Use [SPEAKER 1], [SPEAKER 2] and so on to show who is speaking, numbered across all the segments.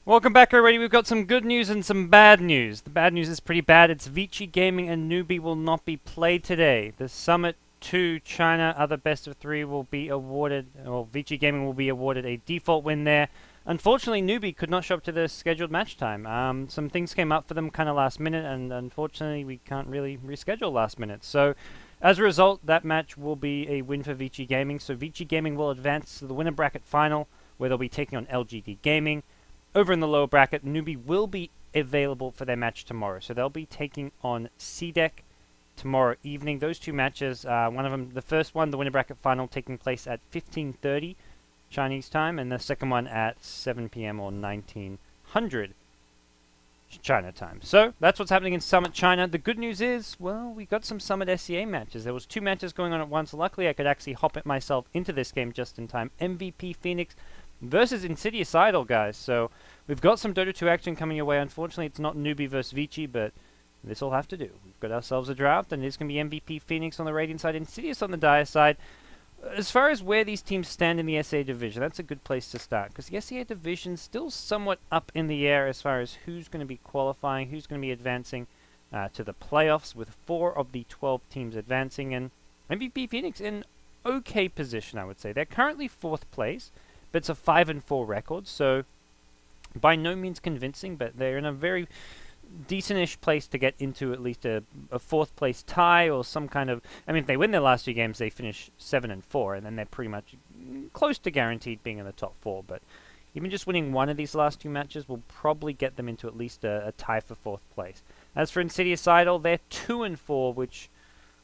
[SPEAKER 1] Welcome back, everybody. We've got some good news and some bad news. The bad news is pretty bad. It's Vici Gaming and Newbie will not be played today. The Summit 2 China other best of 3 will be awarded, or Vici Gaming will be awarded a default win there. Unfortunately, Newbie could not show up to the scheduled match time. Some things came up for them kind of last minute, and unfortunately we can't really reschedule last minute. So as a result, that match will be a win for Vici Gaming. So Vici Gaming will advance to the winner bracket final, where they'll be taking on LGD Gaming. Over in the lower bracket, Newbie will be available for their match tomorrow. So they'll be taking on CDEC tomorrow evening. Those two matches, one of them, the first one, the winner bracket final, taking place at 15:30 Chinese time, and the second one at 7 p.m. or 1900 China time. So that's what's happening in Summit China. The good news is, well, we got some Summit SEA matches. There was 2 matches going on at once. Luckily, I could actually hop it myself into this game just in time. MVP.Phoenix versus insidiousidol, guys. So we've got some Dota 2 action coming your way. Unfortunately, it's not Newbie versus Vici, but this will have to do. We've got ourselves a draft, and it's going to be MVP.Phoenix on the Radiant side, Insidious on the Dire side. As far as where these teams stand in the SA division, that's a good place to start, because the SA division is still somewhat up in the air as far as who's going to be qualifying, who's going to be advancing to the playoffs, with 4 of the 12 teams advancing, and MVP.Phoenix in okay position, I would say. They're currently 4th place, but it's a 5-4 record, so by no means convincing, but they're in a very decent-ish place to get into at least a 4th place tie or some kind of... I mean, if they win their last 2 games, they finish 7-4, and then they're pretty much close to guaranteed being in the top 4, but even just winning one of these last 2 matches will probably get them into at least a tie for 4th place. As for insidiousidol, they're 2-4, which,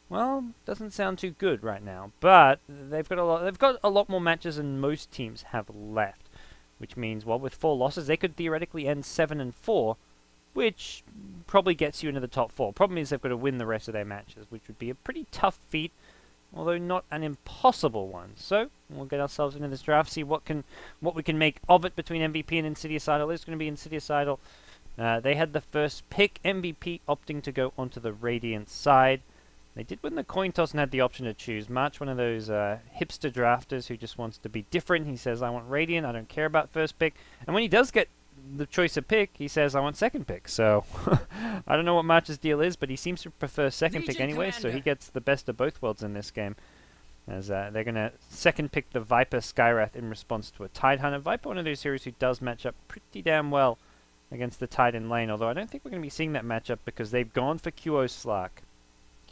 [SPEAKER 1] well, doesn't sound too good right now, but they've got a lot more matches than most teams have left, which means, well, with 4 losses, they could theoretically end 7-4, which probably gets you into the top 4. Problem is they've got to win the rest of their matches, which would be a pretty tough feat, although not an impossible one. So we'll get ourselves into this draft, see what we can make of it between MVP and insidiousidol. It's going to be insidiousidol. They had the first pick, MVP opting to go onto the Radiant side. They did win the coin toss and had the option to choose. March, one of those hipster drafters who just wants to be different. He says, I want Radiant, I don't care about first pick. And when he does get the choice of pick, he says, I want second pick. So, I don't know what March's deal is, but he seems to prefer second pick anyway, so he gets the best of both worlds in this game. As they're going to second pick the Viper Skywrath in response to a Tidehunter. Viper, one of those heroes who does match up pretty damn well against the Tide in lane, although I don't think we're going to be seeing that matchup because they've gone for QO Slark.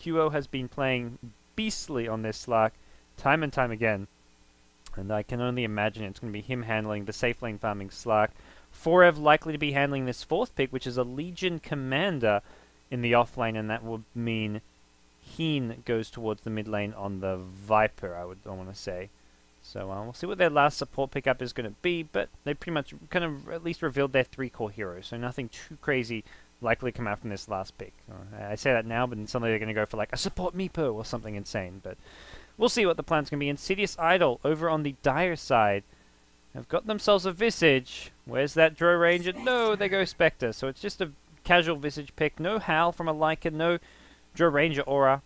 [SPEAKER 1] QO has been playing beastly on this Slark time and time again, and I can only imagine it's going to be him handling the safe lane farming Slark. Forev likely to be handling this 4th pick, which is a Legion Commander in the off lane, and that would mean Heen goes towards the mid lane on the Viper, I want to say. So we'll see what their last support pickup is going to be, but they pretty much kind of at least revealed their 3 core heroes, so nothing too crazy likely to come out from this last pick. I say that now, but then suddenly they're going to go for like a support Meepo or something insane, but we'll see what the plan's going to be. insidiousidol over on the Dire side have got themselves a Visage. Where's that Drow Ranger? No, they go Spectre. So it's just a casual Visage pick. No Howl from a Lycan, no Drow Ranger aura.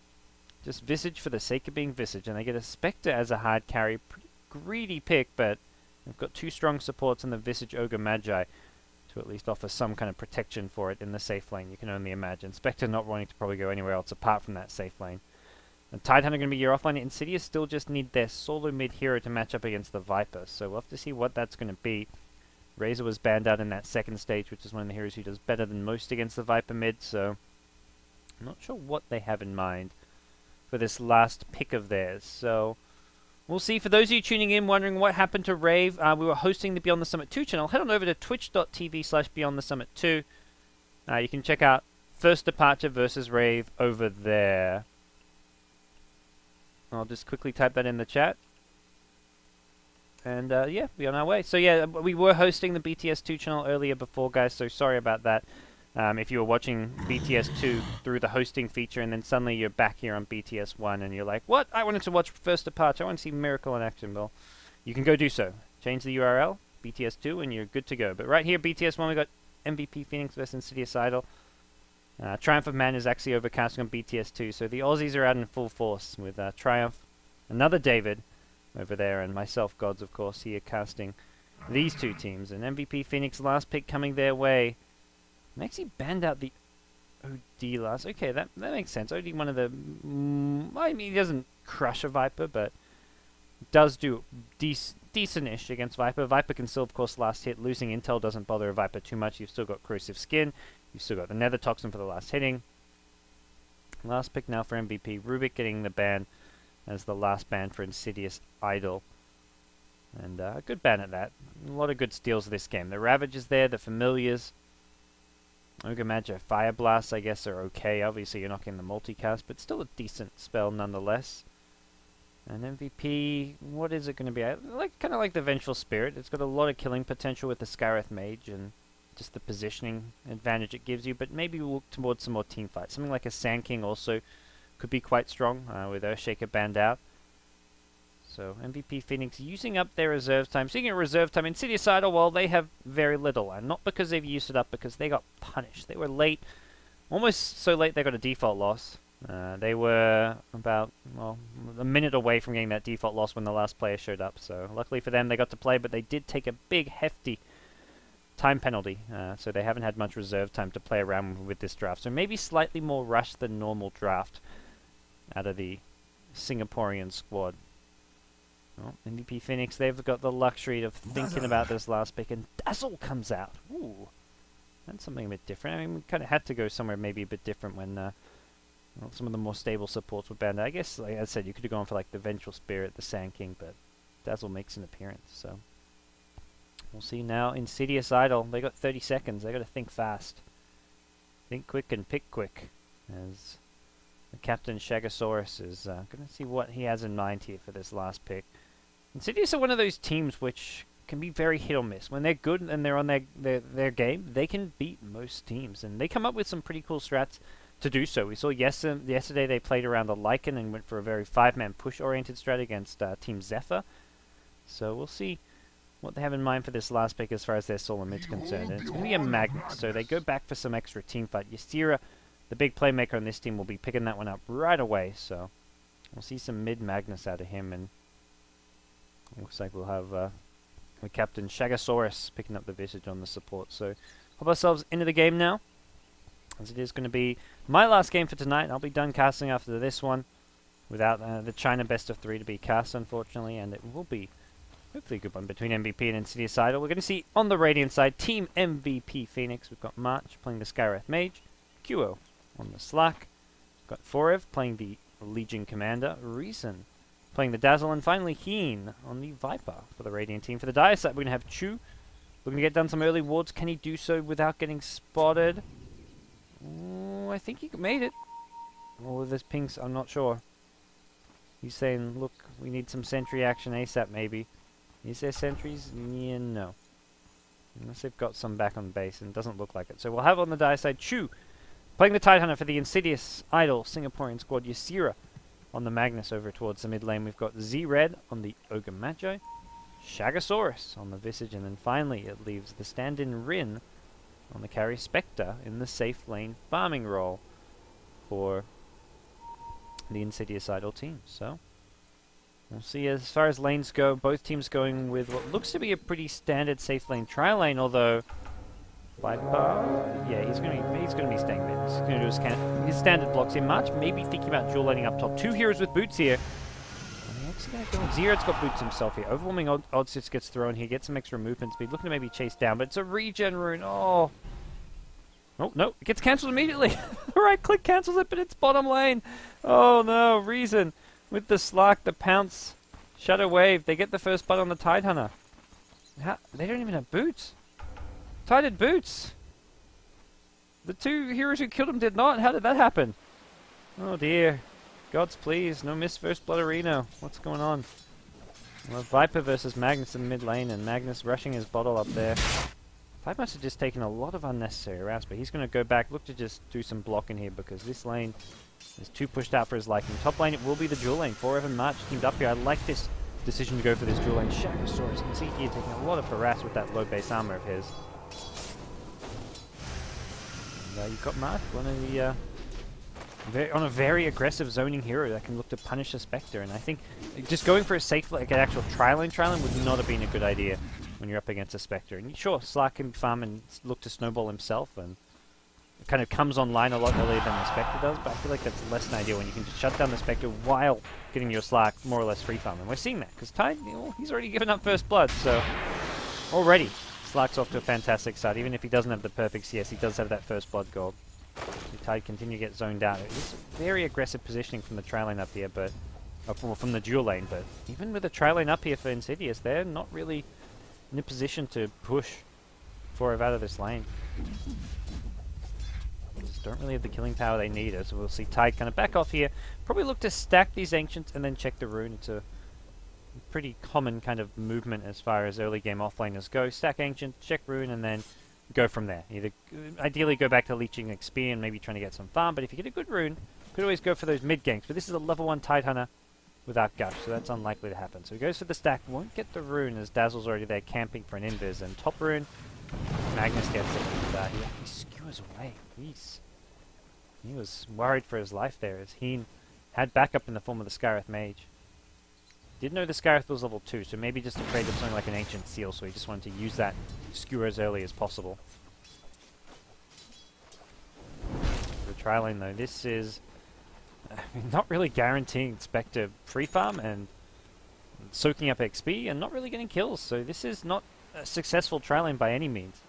[SPEAKER 1] Just Visage for the sake of being Visage. And they get a Spectre as a hard carry. Pretty greedy pick, but they've got 2 strong supports in the Visage Ogre Magi to at least offer some kind of protection for it in the safe lane. You can only imagine. Spectre not wanting to probably go anywhere else apart from that safe lane. And Tidehunter going to be your offlane. Insidious still just need their solo mid hero to match up against the Viper. So we'll have to see what that's going to be. Razor was banned out in that 2nd stage, which is one of the heroes who does better than most against the Viper mid. So I'm not sure what they have in mind for this last pick of theirs. So we'll see. For those of you tuning in wondering what happened to Rave, we were hosting the Beyond the Summit 2 channel. Head on over to twitch.tv/BeyondTheSummit2. You can check out First Departure versus Rave over there. I'll just quickly type that in the chat. And yeah, we're on our way. So yeah, we were hosting the BTS2 channel earlier before, guys, so sorry about that. If you were watching BTS2 through the hosting feature and then suddenly you're back here on BTS1 and you're like, what? I wanted to watch First Departure. I want to see Miracle in Action. Well, you can go do so. Change the URL, BTS2, and you're good to go. But right here, BTS1, we got MVP.Phoenix versus insidiousidol. Triumph of Man is actually overcasting on BTS2, so the Aussies are out in full force with Triumph, another David over there, and myself, Gods, of course, here casting these two teams. And MVP.Phoenix last pick coming their way. And actually banned out the OD last. Okay, that makes sense. OD, one of the... I mean, he doesn't crush a Viper, but does do decent-ish against Viper. Viper can still, of course, last hit. Losing intel doesn't bother a Viper too much. You've still got corrosive skin. You've still got the Nether Toxin for the last hitting. Last pick now for MVP. Rubik getting the ban as the last ban for insidiousidol. And a good ban at that. A lot of good steals this game. The Ravages there, the Familiars. Ogre Magi Fire Blasts, I guess, are okay. Obviously, you're not getting the multicast, but still a decent spell nonetheless. And MVP, what is it going to be? Kind of like the Vengeful Spirit. It's got a lot of killing potential with the Scarith Mage and just the positioning advantage it gives you, but maybe we'll look towards some more team fights. Something like a Sand King also could be quite strong with Earthshaker banned out. So MVP.Phoenix using up their reserve time. Speaking of reserve time, insidiousidol, well, they have very little, and not because they've used it up, because they got punished. They were late, almost so late they got a default loss. They were about, well, a minute away from getting that default loss when the last player showed up. So luckily for them, they got to play, but they did take a big, hefty time penalty. So they haven't had much reserve time to play around with this draft. So maybe slightly more rush than normal draft out of the Singaporean squad. Well, MVP.Phoenix, they've got the luxury of thinking about this last pick, and Dazzle comes out. Ooh, that's something a bit different. I mean, we kind of had to go somewhere maybe a bit different when well, some of the more stable supports were banned. I guess, like I said, you could have gone for like the Vengeful Spirit, the Sand King, but Dazzle makes an appearance. So we'll see now. insidiousidol, they got 30 seconds. They got to think fast, think quick, and pick quick. As the Captain Shagasaurus is going to see what he has in mind here for this last pick. Insidious are one of those teams which can be very hit or miss. When they're good and they're on their game, they can beat most teams. And they come up with some pretty cool strats to do so. We saw yesterday they played around the Lycan and went for a very 5-man push-oriented strat against Team Zephyr. So we'll see what they have in mind for this last pick as far as their solo mid's concerned. And it's going to be a Magnus, so they go back for some extra team fight. Ysera, the big playmaker on this team, will be picking that one up right away. So we'll see some mid Magnus out of him, and looks like we'll have the Captain Shagasaurus picking up the Visage on the support. So hop ourselves into the game now, as it is going to be my last game for tonight. I'll be done casting after this one, without the China best of 3 to be cast, unfortunately, and it will be hopefully a good one between MVP and insidiousidol. We're going to see on the Radiant side, Team MVP.Phoenix. We've got March playing the Scarith Mage, QO on the Slack. We've got Forev playing the Legion Commander, Reason playing the Dazzle, and finally Heen on the Viper for the Radiant team. For the Dire side, we're going to have Chu. We're going to get done some early wards. Can he do so without getting spotted? Ooh, I think he made it. Oh, there's pinks, I'm not sure. He's saying, look, we need some sentry action ASAP maybe. Is there sentries? Yeah, no. Unless they've got some back on base, and it doesn't look like it. So we'll have on the Dire side Chu playing the Tidehunter for the insidiousidol Singaporean squad. Ysera on the Magnus over towards the mid lane. We've got Z-Red on the Ogre Magi, Shagasaurus on the Visage, and then finally it leaves the stand-in Rin on the carry Spectre in the safe lane farming role for the insidiousidol team. So we'll see as far as lanes go. Both teams going with what looks to be a pretty standard safe lane tri lane, although Viper, yeah, he's gonna be staying mid. He's gonna do his standard blocks in March. Maybe thinking about dual laning up top. 2 heroes with boots here. And he's actually gonna go. Zerod's got boots himself here. Overwhelming Oddsits gets thrown here. Gets some extra movement speed. Looking to maybe chase down, but it's a regen rune. Oh. Oh, no, it gets cancelled immediately. Right click cancels it, but it's bottom lane. Oh no, Reason with the Slack, the Pounce, Shadow Wave. They get the first blood on the Tidehunter. They don't even have boots. Tided boots. The 2 heroes who killed him did not. How did that happen? Oh dear. Gods please, no miss first blood arena. What's going on? Well, Viper versus Magnus in mid lane, and Magnus rushing his bottle up there. Viper must have just taken a lot of unnecessary routes, but he's going to go back, look to just do some blocking here, because this lane is too pushed out for his liking. Top lane, it will be the dual lane. Forever March teamed up here. I like this decision to go for this dual lane. Shagosaurus, you can see here taking a lot of harass with that low base armor of his. And you've got Marth, one of the on a very aggressive zoning hero that can look to punish the Spectre, and I think just going for a safe, like an actual tri-lane would not have been a good idea when you're up against a Spectre. And sure, Slark can farm and look to snowball himself, and it kind of comes online a lot earlier than the Spectre does, but I feel like that's less an idea when you can just shut down the Spectre while getting your Slark more or less free farm. And we're seeing that, because Tide, he's already given up first blood, so already Slark's off to a fantastic start. Even if he doesn't have the perfect CS, he does have that first blood gold. The Tide continue to get zoned out. It's very aggressive positioning from the tri-lane up here, but from the dual lane, but even with the tri-lane up here for Insidious, they're not really in a position to push Forever out of this lane. Just don't really have the killing power they need, so we'll see Tide kind of back off here. Probably look to stack these Ancients and then check the rune. It's a pretty common kind of movement as far as early game offlaners go. Stack Ancient, check rune, and then go from there. Either ideally go back to leeching XP and maybe trying to get some farm, but if you get a good rune, could always go for those mid ganks. But this is a level 1 Tidehunter without Gush, so that's unlikely to happen. So he goes for the stack, won't get the rune as Dazzle's already there camping for an invis, and top rune, Magnus gets it. And, he skewers away. Jeez. He was worried for his life there as Heen had backup in the form of the Scarith Mage. Did know the Scarith was level 2, so maybe just afraid of something like an Ancient Seal, so he just wanted to use that skewer as early as possible. The tri-lane though, this is not really guaranteeing Spectre free farm and soaking up XP and not really getting kills, so this is not a successful tri-lane by any means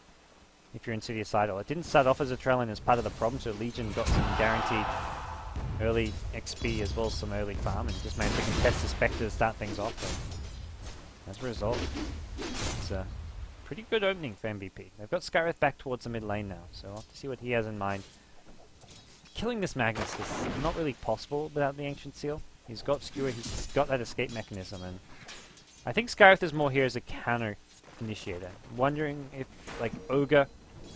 [SPEAKER 1] if you're insidiousidol. It didn't start off as a tri-lane as part of the problem, so Legion got some guaranteed early XP as well as some early farm, and just managed to contest the Spectre to start things off. And as a result, it's a pretty good opening for MVP. They've got Scarith back towards the mid lane now, so I'll have to see what he has in mind. Killing this Magnus is not really possible without the Ancient Seal. He's got Skewer, he's got that escape mechanism, and I think Scarith is more here as a counter initiator. Wondering if, like, Ogre,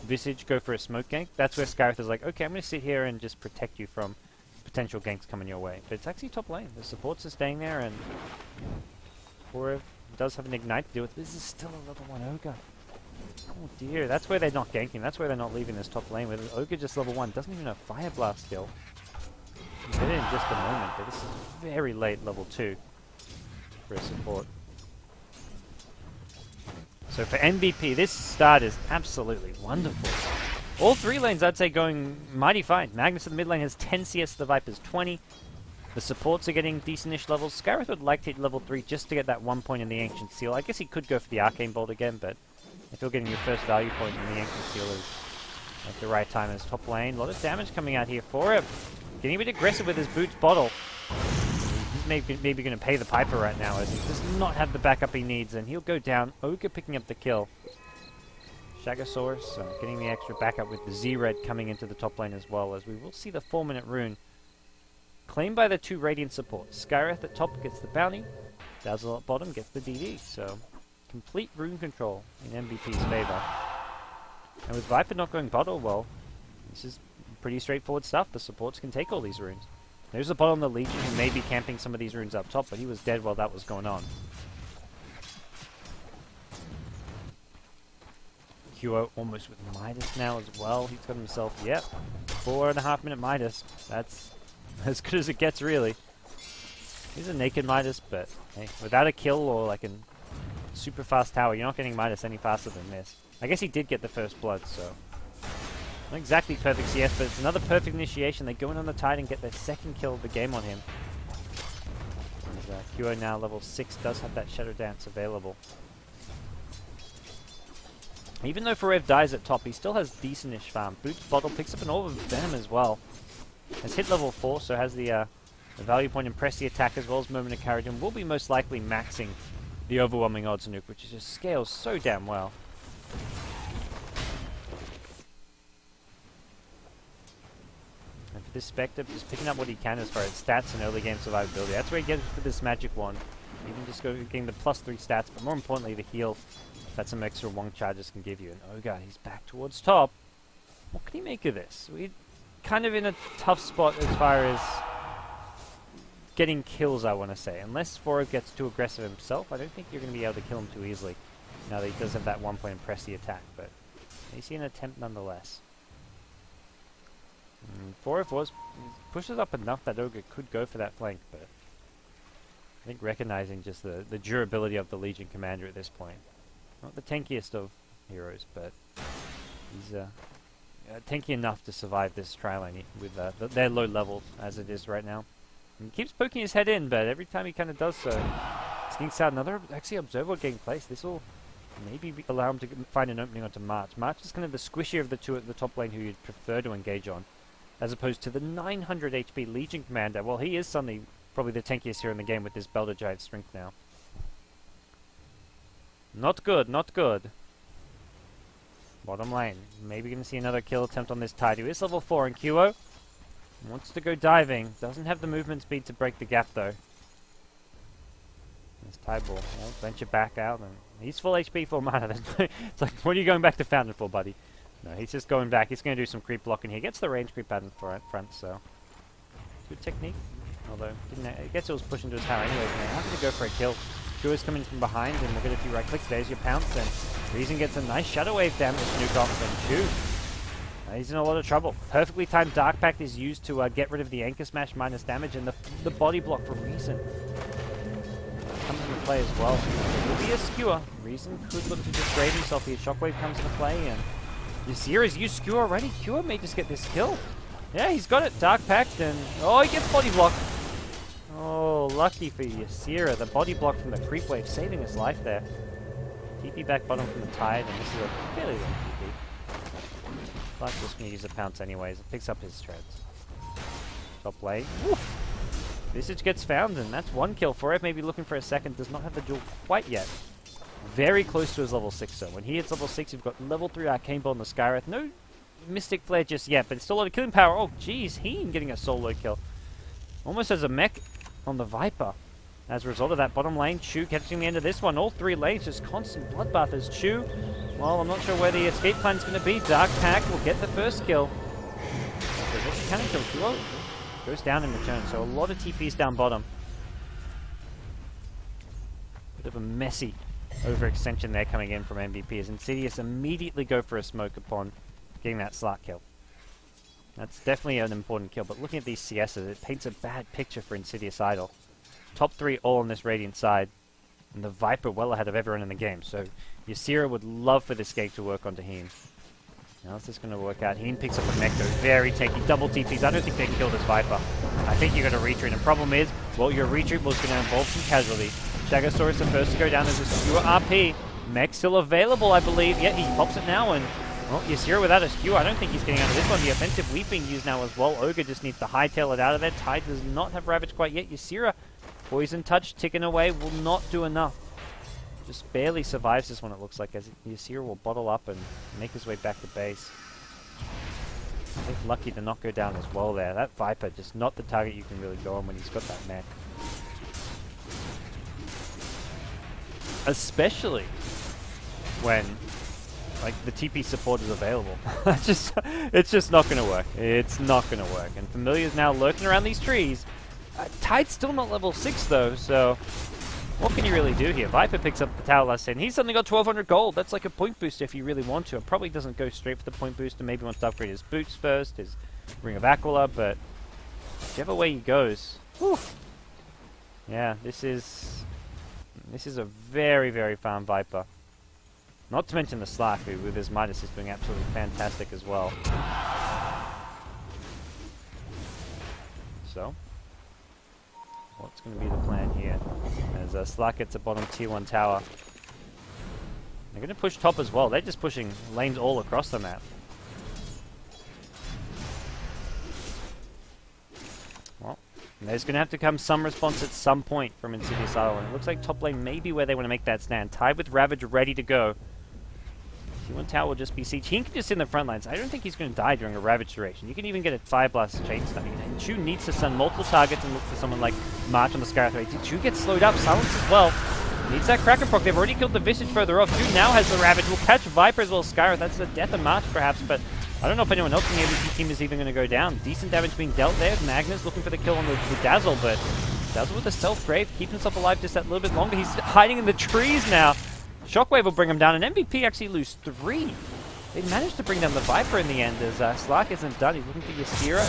[SPEAKER 1] Visage go for a smoke gank. That's where Scarith is like, okay, I'm going to sit here and just protect you from potential ganks coming your way. But it's actually top lane. The supports are staying there, and Forev does have an ignite to deal with. This is still a level 1 Ogre. Oh dear, that's where they're not ganking. That's where they're not leaving this top lane. With Ogre just level 1, doesn't even have Fire Blast skill. We'll get it in just a moment, but this is very late level 2 for a support. So for MVP, this start is absolutely wonderful. All three lanes, I'd say, going mighty fine. Magnus in the mid lane has 10 CS, the Viper's 20. The supports are getting decent-ish levels. Scarith would like to hit level 3 just to get that 1 point in the Ancient Seal. I guess he could go for the Arcane Bolt again, but if you're getting your first value point in the Ancient Seal is at the right time as top lane. A lot of damage coming out here for him. Getting a bit aggressive with his Boots bottle. He's maybe going to pay the piper right now as he does not have the backup he needs, and he'll go down. Ogre picking up the kill. Shagosaurus getting the extra backup with the Z-Red coming into the top lane as well, as we will see the 4-minute rune claimed by the 2 Radiant supports. Skyreth at top gets the bounty, Dazzle at bottom gets the DD, so complete rune control in MVP's favor. And with Viper not going bottle, well, this is pretty straightforward stuff. The supports can take all these runes. There's the bottom of the Legion who may be camping some of these runes up top, but he was dead while that was going on. QO almost with Midas now as well. He's got himself, yep, 4.5 minute Midas. That's as good as it gets, really. He's a naked Midas, but hey, without a kill or like a super fast tower, you're not getting Midas any faster than this. I guess he did get the first blood, so not exactly perfect CS, but it's another perfect initiation. They go in on the Tide and get their second kill of the game on him. And QO now level 6 does have that Shadow Dance available. Even though Forev dies at top, he still has decent-ish farm. Boots Bottle picks up an Orb of Venom as well. Has hit level 4, so has the value point and press the attack as well as Moment of Courage, and will be most likely maxing the Overwhelming Odds nuke, which just scales so damn well. And for this Spectre, just picking up what he can as far as stats and early game survivability. That's where he gets for this magic wand. Even just getting the +3 stats, but more importantly the heal that some extra Wong charges can give you. And Ogre, he's back towards top. What can he make of this? We're kind of in a tough spot as far as getting kills, I want to say. Unless Foro gets too aggressive himself, I don't think you're going to be able to kill him too easily. Now that he does have that 1 point and press the attack, but you see an attempt nonetheless. Foro pushes up enough that Ogre could go for that flank, but I think recognizing just the durability of the Legion Commander at this point. Not the tankiest of heroes, but he's tanky enough to survive this tri-lane with their low levels as it is right now. And he keeps poking his head in, but every time he kind of does so, skinks out another actually observer getting placed. This will maybe allow him to find an opening onto March. March is kind of the squishier of the two at the top lane who you'd prefer to engage on, as opposed to the 900 HP Legion Commander. Well, he is suddenly probably the tankiest hero in the game with this Belter Giant strength now. Not good, not good. Bottom lane. Maybe going to see another kill attempt on this Tide, who is level 4 in QO. Wants to go diving. Doesn't have the movement speed to break the gap, though. This Tide will venture back out, and he's full HP, full mana. It's like, what are you going back to Fountain for, buddy? No, he's just going back. He's going to do some creep blocking here. Gets the range creep out in front, so good technique. Although, I guess it was pushing to his tower anyways. Man, how can he go for a kill? Is coming from behind, and look at a few right clicks. There's your pounce, and Reason gets a nice Shadow Wave damage nuke off, and Chew. He's in a lot of trouble. Perfectly timed Dark Pact is used to get rid of the Anchor Smash minus damage, and the body block for Reason comes into play as well. It will be a skewer. Reason could look to just grave himself here. Shockwave comes into play, and Ysera's used skewer already. Skewer may just get this kill. Yeah, he's got it. Dark Pact, and oh, he gets body blocked. Oh, lucky for Ysera. The body block from the creep wave saving his life there. TP back bottom from the Tide, and this is a fairly low TP. Clark's just going to use a pounce anyways. It picks up his shreds. Top lane. Oof. Visage gets found, and that's one kill for it. Maybe looking for a second. Does not have the duel quite yet. Very close to his level 6, so when he hits level 6, you've got level 3 Arcane Bolt on the Skywrath. No Mystic Flare just yet, but it's still a lot of killing power. Oh, jeez. He getting a solo kill. Almost as a mech on the Viper. As a result of that bottom lane, Chew catching the end of this one. All three lanes, just constant bloodbath as Chew. Well, I'm not sure where the escape plan is going to be. Dark Pact will get the first kill. So this cannon kill duo goes down in return. So a lot of TPs down bottom. Bit of a messy overextension there coming in from MVP as Insidious immediately go for a smoke upon getting that Slark kill. That's definitely an important kill, but looking at these CSs, it paints a bad picture for Insidious Idol. Top 3 all on this Radiant side, and the Viper well ahead of everyone in the game, so Ysera would love for this gate to work onto Heen. How's this going to work out? Heen picks up a Mecto, very tanky, double TPs. I don't think they can kill this Viper. I think you're going to retreat, and the problem is, well, your retreat was going to involve some casualties. Shagasaurus the first to go down, there's a skewer RP. Mech still available, I believe. Yeah, he pops it now, and well, Ysera without a skewer, I don't think he's getting out of this one. The offensive weave being used now as well. Ogre just needs to hightail it out of there. Tide does not have Ravage quite yet. Ysera, Poison Touch ticking away, will not do enough. Just barely survives this one, it looks like, as Ysera will bottle up and make his way back to base. If lucky to not go down as well there. That Viper, just not the target you can really go on when he's got that mech. Especially when like the TP support is available. It's just not going to work. It's not going to work. And Familiar's now lurking around these trees. Tide's still not level 6 though, so what can you really do here? Viper picks up the tower last 10. He's suddenly got 1200 gold. That's like a point boost if you really want to. It probably doesn't go straight for the point boost and maybe wants to upgrade his boots first, his Ring of Aquila, but whichever way he goes. Whew. Yeah, this is a very, very farm Viper. Not to mention the Slark, who with his Midas is doing absolutely fantastic as well. So, what's going to be the plan here? As Slark gets a bottom tier 1 tower. They're going to push top as well. They're just pushing lanes all across the map. Well, there's going to have to come some response at some point from Insidious Idol. And it looks like top lane may be where they want to make that stand. Tied with Ravage ready to go. T1 tower will just be siege. He can just sit in the front lines. I don't think he's going to die during a Ravage duration. You can even get a Fire Blast chain stun. And Chu needs to stun multiple targets and look for someone like march on the Skyrath Ray. Did Chu get slowed up? Silence as well. Needs that Kraken proc. They've already killed the Visage further off. Chu now has the Ravage. Will catch Viper as well as Skyrath. That's the death of March perhaps, but I don't know if anyone else in the MVP team is even going to go down. Decent damage being dealt there. Magnus looking for the kill on the Dazzle, but Dazzle with a self-grave, keeping himself alive just that little bit longer. He's hiding in the trees now. Shockwave will bring him down, and MVP actually lose 3. They managed to bring down the Viper in the end as Slark isn't done. He's looking for Ysera.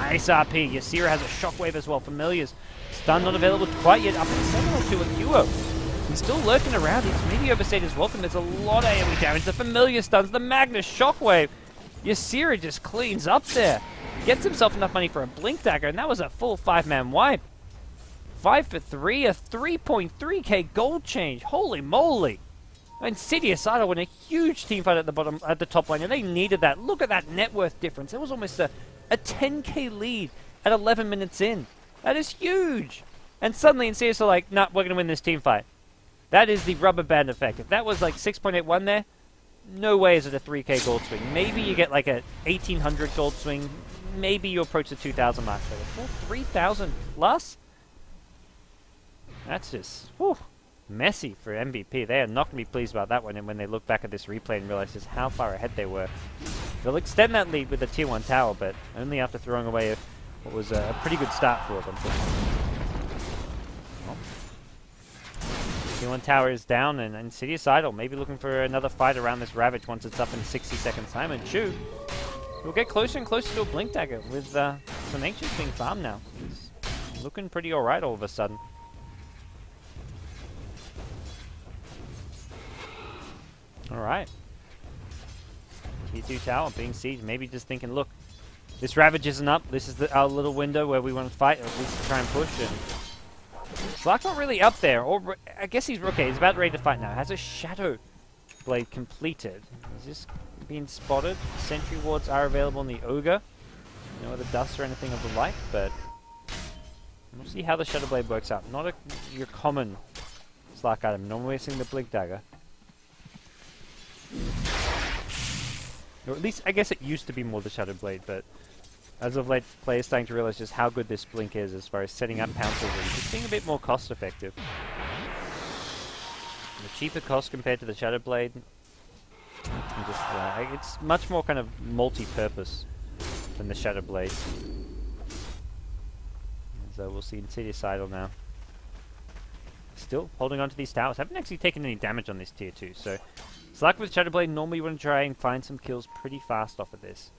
[SPEAKER 1] Nice RP. Ysera has a Shockwave as well. Familiars. Stun not available quite yet. Up at 702 at Duo. He's still lurking around. He's maybe overstayed his welcome. There's a lot of AoE damage. The Familiar stuns. The Magnus Shockwave. Ysera just cleans up there. Gets himself enough money for a Blink Dagger, and that was a full 5-man wipe. 5 for 3. A 3.3k gold change. Holy moly. Insidiosidol won a huge team fight at the top lane, and they needed that. Look at that net worth difference. It was almost a 10k lead at 11 minutes in. That is huge. And suddenly Insidious are like, nah, we're going to win this team fight. That is the rubber band effect. If that was like 6.81 there, no way is it a 3k gold swing. Maybe you get like a 1800 gold swing. Maybe you approach the 2000 mark. So 3000 plus? That's just, whew. Messy for MVP. They are not going to be pleased about that one, and when they look back at this replay and realize just how far ahead they were. They'll extend that lead with the tier 1 tower, but only after throwing away what was a pretty good start for them. Well, tier 1 tower is down, and Insidiosidol maybe looking for another fight around this Ravage once it's up in 60 seconds time, and Chu will get closer and closer to a Blink Dagger with some Ancients being farmed now. He's looking pretty alright all of a sudden. Alright. Tier 2 tower being sieged. Maybe just thinking, look, this Ravage isn't up. This is our little window where we want to fight, or at least try and push. And Slark not really up there. Or I guess he's okay. He's about ready to fight now. Has a Shadow Blade completed. Is this being spotted? Sentry wards are available on the Ogre. No other dust or anything of the like, but we'll see how the Shadow Blade works out. Not your common Slark item. Normally seeing the Blink Dagger. Or at least, I guess it used to be more the Shadow Blade, but as of late, players starting to realize just how good this Blink is as far as setting up pounces and just being a bit more cost effective. The cheaper cost compared to the Shadow Blade, and just it's much more kind of multi-purpose than the Shadow Blade. So we'll see Insidiosidol now. Still holding on to these towers. Haven't actually taken any damage on this tier 2, so Slark with Shadow Blade, normally you want to try and find some kills pretty fast off of this.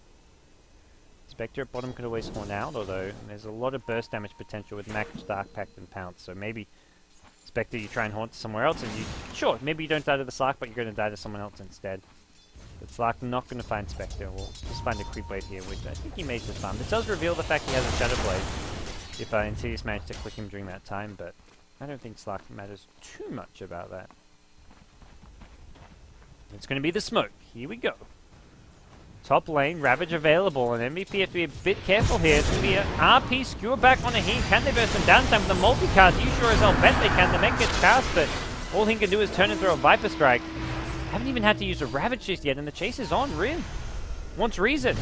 [SPEAKER 1] Spectre at bottom could always horn out, although there's a lot of burst damage potential with Max, Dark Pact, and Pounce, so maybe Spectre you try and haunt somewhere else, and sure, maybe you don't die to the Slark, but you're going to die to someone else instead. But Slark not going to find Spectre, we'll just find a Creep Blade here, which I think he may just farm. This does reveal the fact he has a Shadow Blade, if Insidious managed to click him during that time, but I don't think Slark matters too much about that. It's going to be the smoke. Here we go. Top lane, Ravage available, and MVP have to be a bit careful here. It's going to be an RP skewer back on a Heen. Can they burst him down time with the multicast? You sure as hell bet they can. The mech gets cast, but all Heen can do is turn and throw a Viper Strike. Haven't even had to use a Ravage just yet, and the chase is on. Rin wants reason.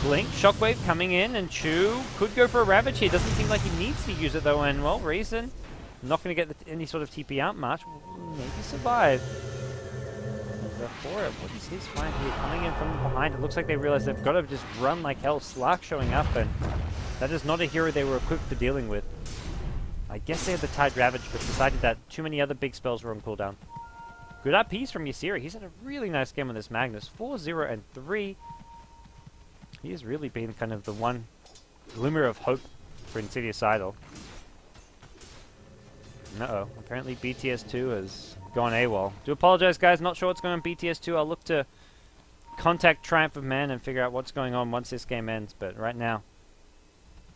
[SPEAKER 1] Blink, Shockwave coming in, and Chu could go for a Ravage here. Doesn't seem like he needs to use it though, and well, reason. Not going to get any sort of TP out much. Maybe survive. For it. What is his plan here? Coming in from behind, it looks like they realize they've got to just run like hell. Slark showing up, and that is not a hero they were equipped for dealing with. I guess they had the Tide Ravage, but decided that too many other big spells were on cooldown. Good RPs from Ysera. He's had a really nice game on this Magnus. 4-0 and 3. He has really been kind of the one glimmer of hope for Insidiosidol. Uh-oh. Apparently BTS2 has gone AWOL. Do apologize, guys. Not sure what's going on BTS2. I'll look to contact Triumph of Man and figure out what's going on once this game ends. But right now,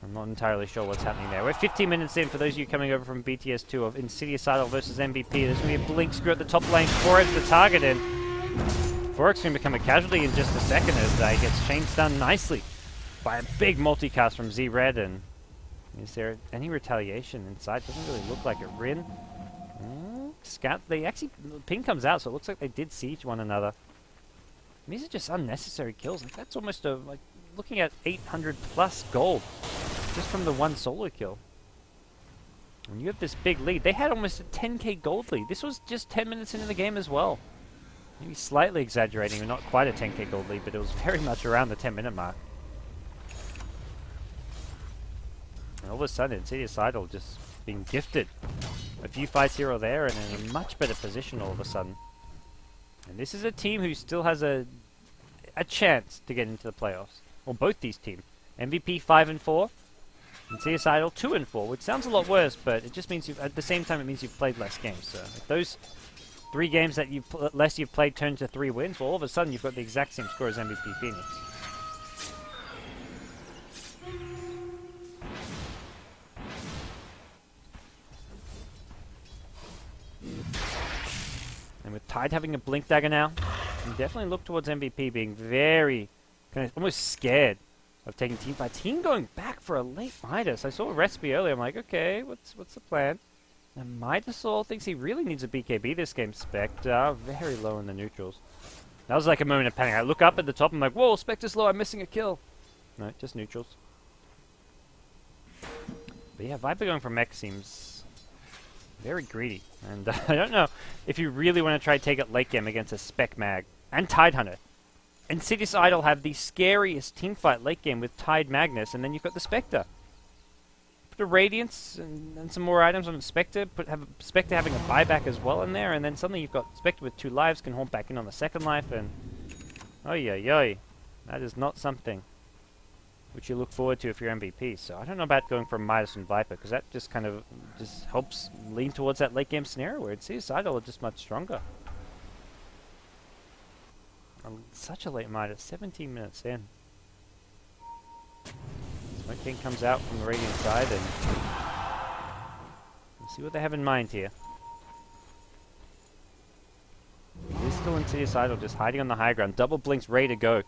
[SPEAKER 1] I'm not entirely sure what's happening there. We're 15 minutes in for those of you coming over from BTS2 of Insidiosidol versus MVP. There's going to be a Blink screw at the top lane. Forex the target in. Forex going to become a casualty in just a second as he gets chain stunned nicely by a big multicast from Z-Red. And is there any retaliation inside? Doesn't really look like it. Rin. Scout. They actually, ping comes out, so it looks like they did siege one another. These are just unnecessary kills. Like that's almost a looking at 800 plus gold just from the one solo kill. When you have this big lead, they had almost a 10k gold lead. This was just 10 minutes into the game as well. Maybe slightly exaggerating, not quite a 10k gold lead, but it was very much around the 10-minute mark. And all of a sudden, insidiousidol just being gifted a few fights here or there, and in a much better position all of a sudden. And this is a team who still has a chance to get into the playoffs. Well, both these teams. MVP 5-4, insidiousidol 2-4, which sounds a lot worse, but it just means at the same time it means you've played less games. So if those 3 games that less you've played turn to 3 wins, well, all of a sudden you've got the exact same score as MVP.Phoenix. And with Tide having a blink dagger now, you definitely look towards MVP being very, kind of almost scared of taking team fight. Team going back for a late Midas. I saw a recipe earlier. I'm like, okay, what's the plan? And Midasol thinks he really needs a BKB this game. Spectre very low in the neutrals. That was like a moment of panic. I look up at the top. I'm like, whoa, Spectre's low. I'm missing a kill. No, just neutrals. But yeah, Viper going for mech seems very greedy. And I don't know if you really want to try to take it late game against a Spec Mag and Tide Hunter. insidiousidol have the scariest teamfight late game with Tide Magnus, and then you've got the Spectre. Put a Radiance and some more items on the Spectre, have Spectre having a buyback as well in there, and then suddenly you've got Spectre with 2 lives, can haunt back in on the second life, and oi, that is not something which you look forward to if you're MVP. So I don't know about going for Midas and Viper, because that just kind of just helps lean towards that late game scenario where insidiousidol are just much stronger. Such a late Midas, 17 minutes in. Smoke King comes out from the Radiant side, and we'll see what they have in mind here. It is still insidiousidol just hiding on the high ground. Double blinks ready to go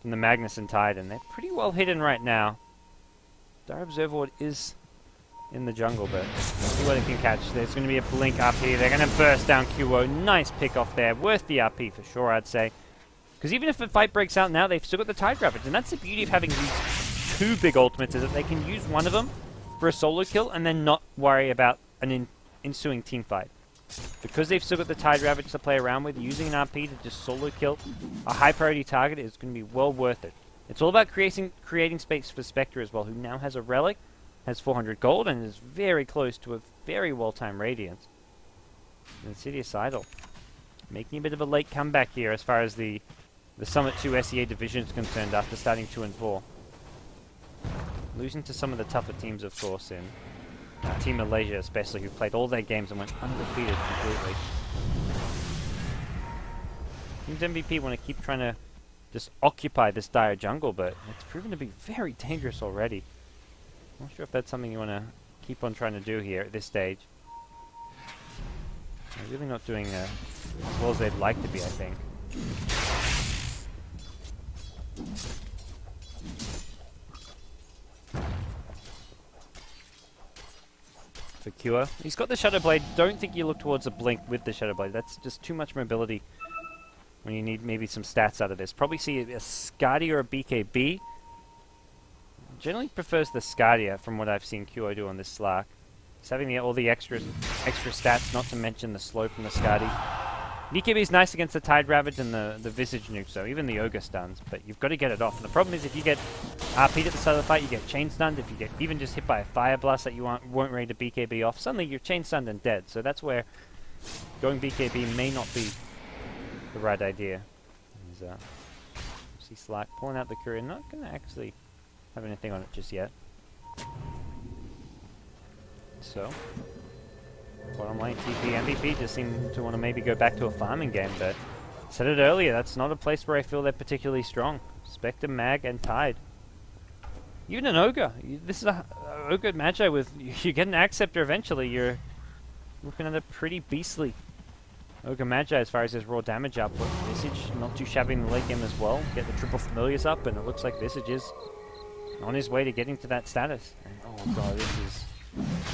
[SPEAKER 1] from the Magnus and Tide, and they're pretty well hidden right now. Dire Observer is in the jungle, but let's see what it can catch. There's going to be a blink up here. They're going to burst down QO. Nice pick off there. Worth the RP for sure, I'd say. Because even if a fight breaks out now, they've still got the Tide Ravage, and that's the beauty of having these 2 big ultimates, is that they can use one of them for a solo kill and then not worry about an ensuing team fight. Because they've still got the Tide Ravage to play around with, using an RP to just solo kill a high priority target is going to be well worth it. It's all about creating space for Spectre as well, who now has a Relic, has 400 gold, and is very close to a very well-timed Radiance. insidiousidol making a bit of a late comeback here as far as the Summit 2 SEA division is concerned after starting 2-4. Losing to some of the tougher teams, of course, in Team Malaysia especially, who played all their games and went undefeated completely. Teams MVP want to keep trying to just occupy this dire jungle, but it's proven to be very dangerous already. Not sure if that's something you want to keep on trying to do here at this stage. They're really not doing as well as they'd like to be, I think. For Cure, he's got the Shadow Blade. Don't think you look towards a blink with the Shadow Blade. That's just too much mobility when you need maybe some stats out of this. Probably see a Scardia or a BKB. Generally prefers the Scardia from what I've seen Cure do on this Slark. He's having all the extra stats, not to mention the slow from the Scardia. BKB is nice against the Tide Ravage and the Visage nuke, so even the Ogre stuns, but you've got to get it off. And the problem is if you get RP'd at the start of the fight, you get chain stunned. If you get even just hit by a Fire Blast that you weren't ready to BKB off, suddenly you're chain stunned and dead. So that's where going BKB may not be the right idea. See Slack pulling out the courier, not going to actually have anything on it just yet. So bottom lane TP MVP just seem to want to maybe go back to a farming game, but I said it earlier, that's not a place where I feel they're particularly strong. Spectre, Mag, and Tide. Even an Ogre. This is a Ogre Magi with... You get an Axe Scepter eventually, you're looking at a pretty beastly Ogre Magi as far as his raw damage output. Visage, not too shabby in the late game as well. Get the triple familiars up, and it looks like Visage is on his way to getting to that status. And, oh god,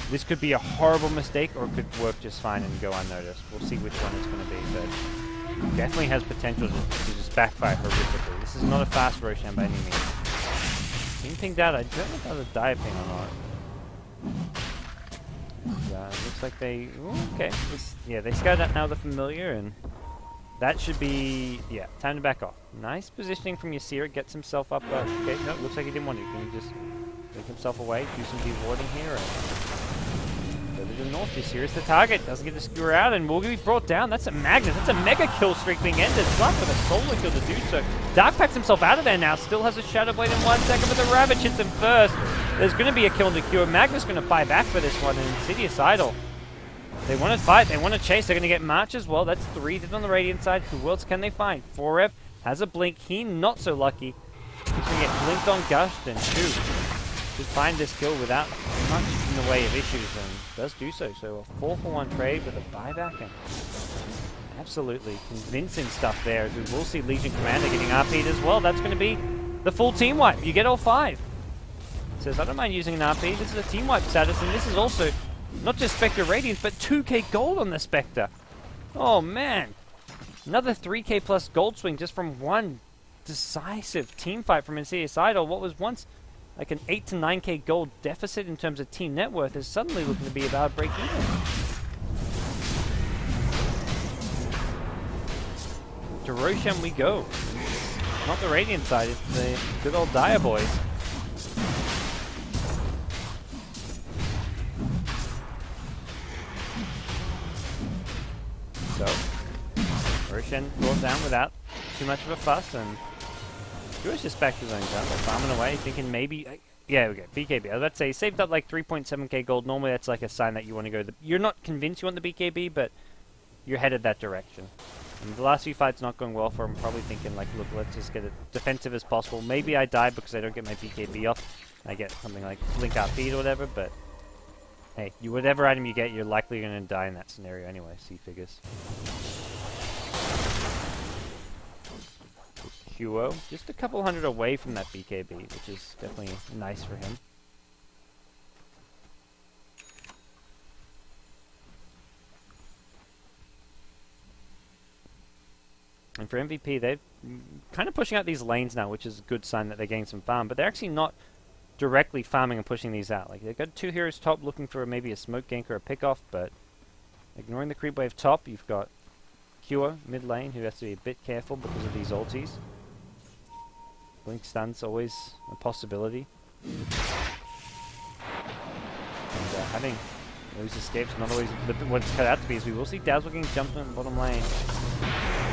[SPEAKER 1] this could be a horrible mistake, or it could work just fine and go unnoticed. We'll see which one it's going to be, but it definitely has potential to just backfire horrifically. This is not a fast Roshan by any means. Being pinged out, I don't know if that was a dire ping or not. Looks like they... Ooh, okay. Yeah, they scouted out now the familiar, and that should be... Yeah, time to back off. Nice positioning from Ysira. Gets himself up. Okay, no, looks like he didn't want to. Can he just make himself away? Do some de-warding here, and go to the north. Ysira's the target. Doesn't get the skewer out, and will be brought down. That's a Magnus. That's a mega kill streak being ended. Slap with a solo kill to do so. Dark packs himself out of there now. Still has a Shadow Blade in 1 second, but the Ravage hits him first. There's going to be a kill to cure. Magnus going to buy back for this one, and Insidious Idol. They want to fight. They want to chase. They're going to get March as well. That's 3 hit on the Radiant side. Who else can they find? 4F has a blink. He not so lucky. He's going to get blinked on Gushed, and shoot. Just find this kill without much in the way of issues, and does do so. So a 4-for-1 trade with a buyback, and absolutely convincing stuff there. As we will see Legion Commander getting RP'd as well. That's going to be the full team wipe. You get all 5. Says, I don't mind using an RP. This is a team wipe status, and this is also not just Spectre Radiance, but 2k gold on the Spectre. Oh man, another 3k plus gold swing just from one decisive team fight from Insidious Idol. What was once like an 8 to 9k gold deficit in terms of team net worth is suddenly looking to be about break even. To Roshan we go. It's not the Radiant side, it's the good old Dire boys. So, Roshan brought down without too much of a fuss, and Jewish just back to his own gun. They're farming away, thinking maybe... Yeah, we go. BKB. I was about to say, he saved up like 3.7k gold. Normally that's like a sign that you want to go... You're not convinced you want the BKB, but you're headed that direction. And the last few fights not going well for him, probably thinking like, look, let's just get it defensive as possible. Maybe I die because I don't get my BKB off. I get something like Blink RP or whatever, but... Hey, whatever item you get, you're likely going to die in that scenario anyway, so he figures. Huo, just a couple hundred away from that BKB, which is definitely nice for him. And for MVP, they're kind of pushing out these lanes now, which is a good sign that they're getting some farm, but they're actually not directly farming and pushing these out. Like, they've got 2 heroes top looking for maybe a smoke gank or a pick off, but ignoring the creep wave top, you've got Cure mid lane, who has to be a bit careful because of these ultis. Blink stun's always a possibility. And having those escapes not always what it's cut out to be, as we will see Dazzle getting jumped in the bottom lane.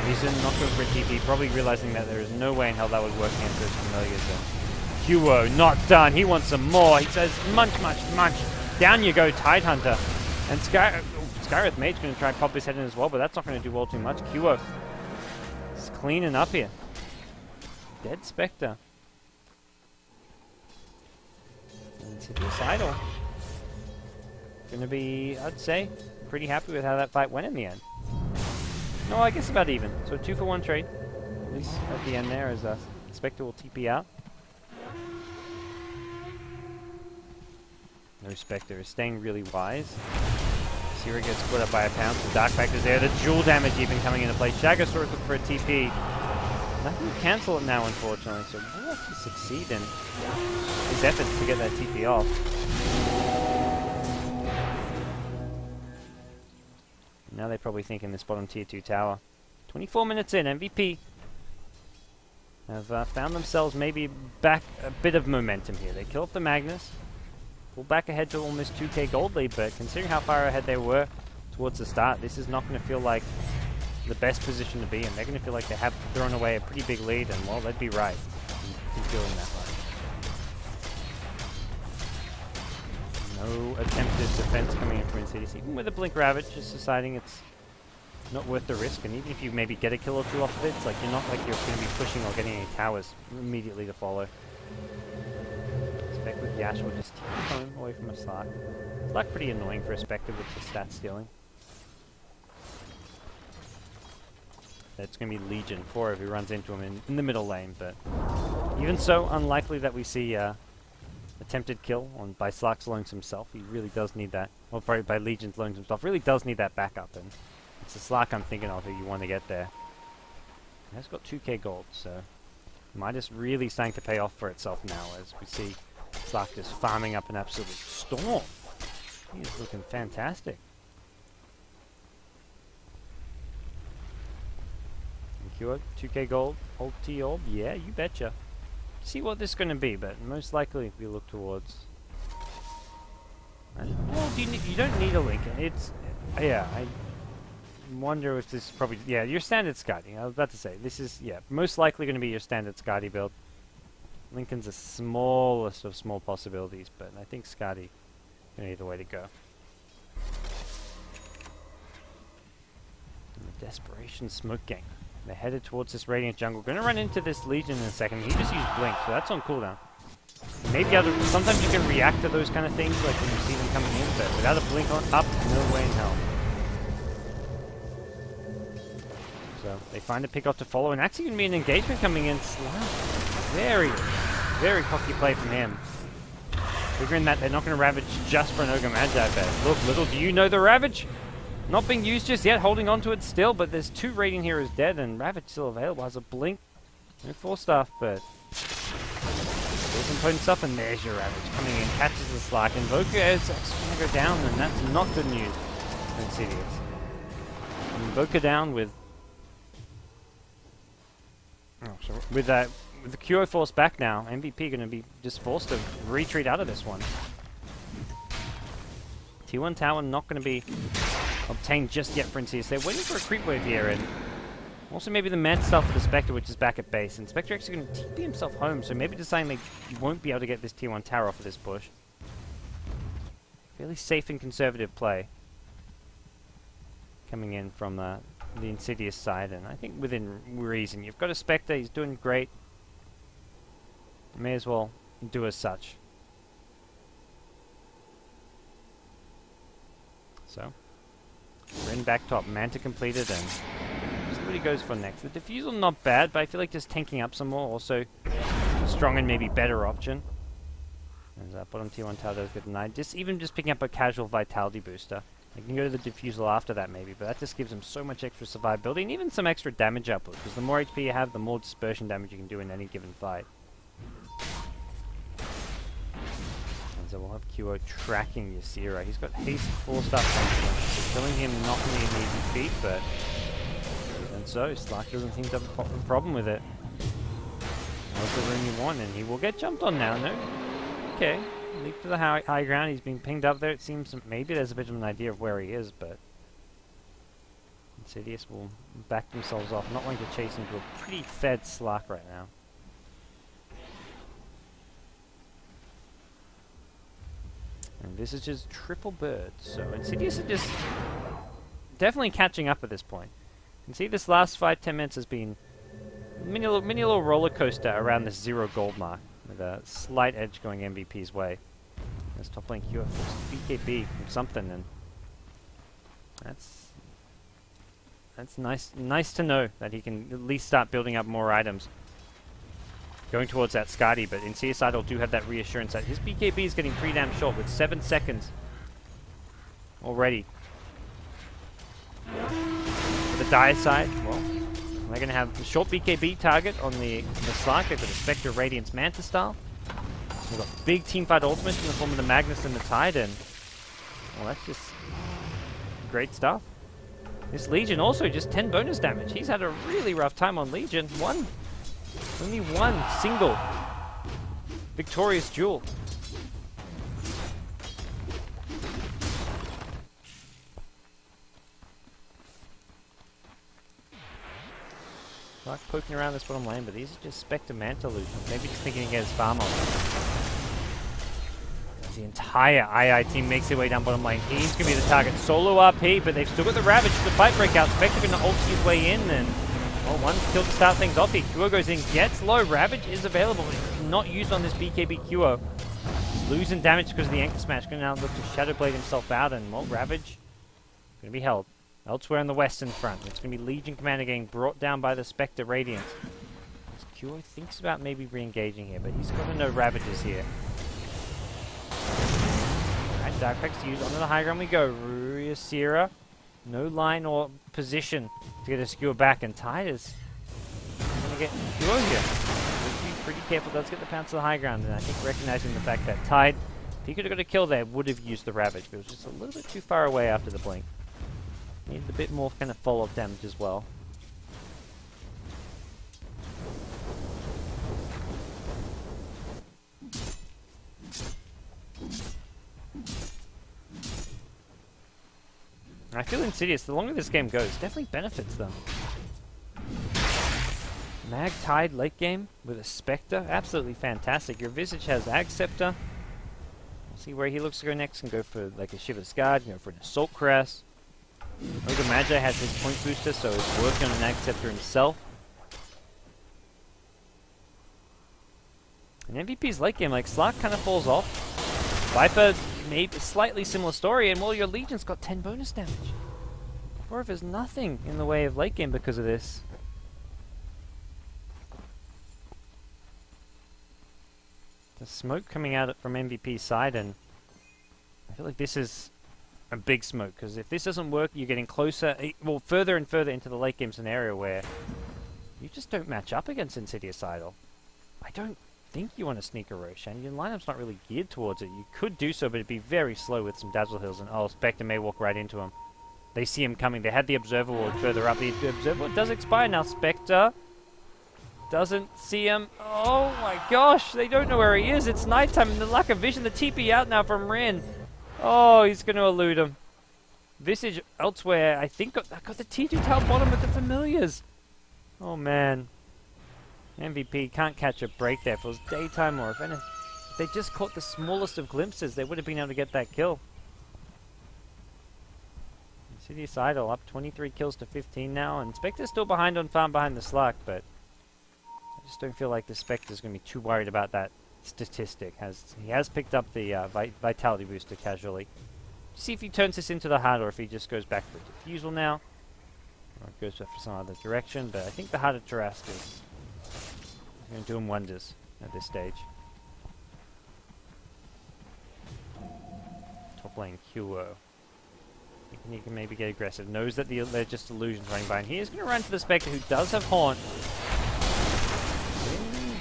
[SPEAKER 1] He's not going for a TP, probably realizing that there is no way in hell that would work against those familiars. Huo, not done. He wants some more. He says, munch, munch, munch. Down you go, Tidehunter. And Skyreth Mage going to try and pop his head in as well, but that's not going to do all too much. Huo is cleaning up here. Dead Spectre. Insidious Idol. Going to be, I'd say, pretty happy with how that fight went in the end. No, I guess about even. So a 2-for-1 trade. At least at the end there, as Spectre will TP out. No Spectre is staying really wise. Sierra gets split up by a pounce. The Dark Factor's there. The dual damage even coming into play. Shaggosaurus looking for a TP. Nothing to cancel it now, unfortunately. So we'll have to succeed in his efforts to get that TP off. Now they're probably thinking this bottom tier 2 tower. 24 minutes in, MVP have found themselves maybe back a bit of momentum here. They kill off the Magnus. Pull back ahead to almost 2k gold lead, but considering how far ahead they were towards the start, this is not going to feel like the best position to be in. They're going to feel like they have thrown away a pretty big lead, and well, they'd be right in feeling that way. No attempted defense coming in from NCDC, even with a Blink Ravage, just deciding it's not worth the risk, and even if you maybe get a kill or 2 off of it, it's like you're not like you're going to be pushing or getting any towers immediately to follow. Spec with Yash will just keep home away from a Slark. Slark pretty annoying for a Spectre with the stat stealing. That's going to be Legion 4 if he runs into him in the middle lane, but even so, unlikely that we see attempted kill by Slark's Lonesome Self. He really does need that, or probably by Legion's Lonesome Self, really does need that backup, and it's the Slark I'm thinking of who you want to get there. He has got 2k gold, so Midas really starting to pay off for itself now, as we see Slark just farming up an absolute storm. He's looking fantastic. Cure, 2k gold, ulti orb, yeah, you betcha. See what this is going to be, but most likely we look towards. Well, you don't need a Lincoln. It's yeah. I wonder if this is probably your standard Scotty. I was about to say this is most likely going to be your standard Scotty build. Lincoln's the smallest of small possibilities, but I think Scotty is going to be the way to go. And the Desperation Smoke Gang. They're headed towards this Radiant jungle. Going to run into this Legion in a second. He just used Blink, so that's on cooldown. Maybe sometimes you can react to those kind of things, like when you see them coming in, but without a Blink on up, no way in hell. So they find a pick off to follow, and actually going to be an engagement coming in. Very, very cocky play from him. Figuring that they're not going to Ravage just for an Ogre Magi bet. Look, little do you know the Ravage! Not being used just yet, holding on to it still, but there's 2 Radiant Heroes dead, and Ravage still available. Has a Blink, no 4-staff, but there's some potent stuff, and there's your Ravage coming in, catches the Slack. Invoker is actually going to go down, and that's not good news for Insidious. Invoker down with with the QO force back now. MVP going to be just forced to retreat out of this one. T1 tower not going to be obtained just yet for Insidious. They're waiting for a creep wave here, and also maybe the Manta stuff for the Spectre, which is back at base. And Spectre actually going to TP himself home, so maybe deciding they won't be able to get this T1 tower off of this bush. Fairly safe and conservative play coming in from the Insidious side, and I think within reason. You've got a Spectre, he's doing great. May as well do as such. So, Ren back top, Manta completed, and see what he goes for next. The Diffusal not bad, but I feel like just tanking up some more, also a strong and maybe better option. As that bottom T1 tower does get denied. Even just picking up a casual Vitality booster. You can go to the Diffusal after that maybe, but that just gives him so much extra survivability and even some extra damage output, because the more HP you have, the more dispersion damage you can do in any given fight. And so we'll have QO tracking Ysera. He's got haste 4-star function, killing him not going to be an easy feat, but and so Slark doesn't seem to have a problem with it. That's the room you want, and he will get jumped on now, no? Okay. Leap to the high ground, he's being pinged up there. It seems maybe there's a bit of an idea of where he is, but Insidious will back themselves off, not wanting to chase into a pretty fed Slark right now. And this is just triple birds, so Insidious is just definitely catching up at this point. You can see this last 5-10 minutes has been mini little roller coaster around this 0 gold mark, with a slight edge going MVP's way. There's top lane QF BKB from something, and that's nice to know that he can at least start building up more items. Going towards that Skadi, but insidiousidol do have that reassurance that his BKB is getting pretty damn short with 7 seconds already. For the Dire side, well, they're going to have a short BKB target on the Slark. They've got a Spectre Radiance Manta style. We've got big teamfight ultimates in the form of the Magnus and the Tide, and well, that's just great stuff. This Legion also just 10 bonus damage. He's had a really rough time on Legion. Only one single victorious duel. Like poking around this bottom lane, but these are just Spectre Manta illusions. Maybe just thinking against farm on. The entire II team makes their way down bottom lane. He's going to be the target. Solo RP, but they've still got the Ravage for the fight breakout. Spectre going to ult his way in, and well, one kill to start things off here. QO goes in, gets low. Ravage is available. It's not used on this BKB QO. He's losing damage because of the Anchor Smash. Going to now look to Shadow Blade himself out, and well, Ravage going to be held. Elsewhere on the western front, it's going to be Legion Commander getting brought down by the Spectre Radiant. QO thinks about maybe re-engaging here, but he's got to know Ravage is here. Alright, Dark Packs used. Onto the high ground we go. Ysera. No line or position to get a skewer back, and Tide is going to get QO here. Be pretty careful. Does get the pounce to the high ground, and I think recognizing the fact that Tide If he could have got a kill there, would have used the Ravage, but it was just a little bit too far away after the blink. Needed a bit more kind of follow-up damage as well. I feel Insidious, the longer this game goes, definitely benefits them. Mag Tide late game with a Spectre, absolutely fantastic. Your Visage has Ag Scepter. We'll see where he looks to go next and go for like a Shiver's Guard, go for an Assault Cuirass. Ogre Magi has his point booster, so he's working on an Ag Scepter himself. And MVP's late game, like Slark kind of falls off. Viper, maybe a slightly similar story, and well, your Legion's got 10 bonus damage. Forever's nothing in the way of late game because of this. The smoke coming out from MVP's side, and I feel like this is a big smoke, because if this doesn't work, you're getting closer, well, further and further into the late game scenario where you just don't match up against Insidious Idol. I don't think you want to sneak a Roshan. Your lineup's not really geared towards it. You could do so, but it'd be very slow with some Dazzle Hills, and oh, Spectre may walk right into him. They see him coming. They had the Observer Ward further up. The Observer Ward does expire now. Spectre doesn't see him. Oh my gosh, they don't know where he is. It's nighttime and the lack of vision. The TP out now from Rin. Oh, he's going to elude him. Visage elsewhere, I think, got the T2 tail bottom with the Familiars. Oh man. MVP can't catch a break there. If it was daytime or if they just caught the smallest of glimpses, they would have been able to get that kill. Insidious Idol up 23 kills to 15 now, and Spectre's still behind on farm behind the Slark, but I just don't feel like the Spectre's going to be too worried about that statistic. He has picked up the Vitality booster casually. See if he turns this into the Heart or if he just goes back for Diffusal now, or goes back for some other direction, but I think the Heart of Tarrasque is going to do him wonders at this stage. Top lane Qo. He can maybe get aggressive. Knows that they're just illusions running by, and he is going to run to the Spectre, who does have Haunt.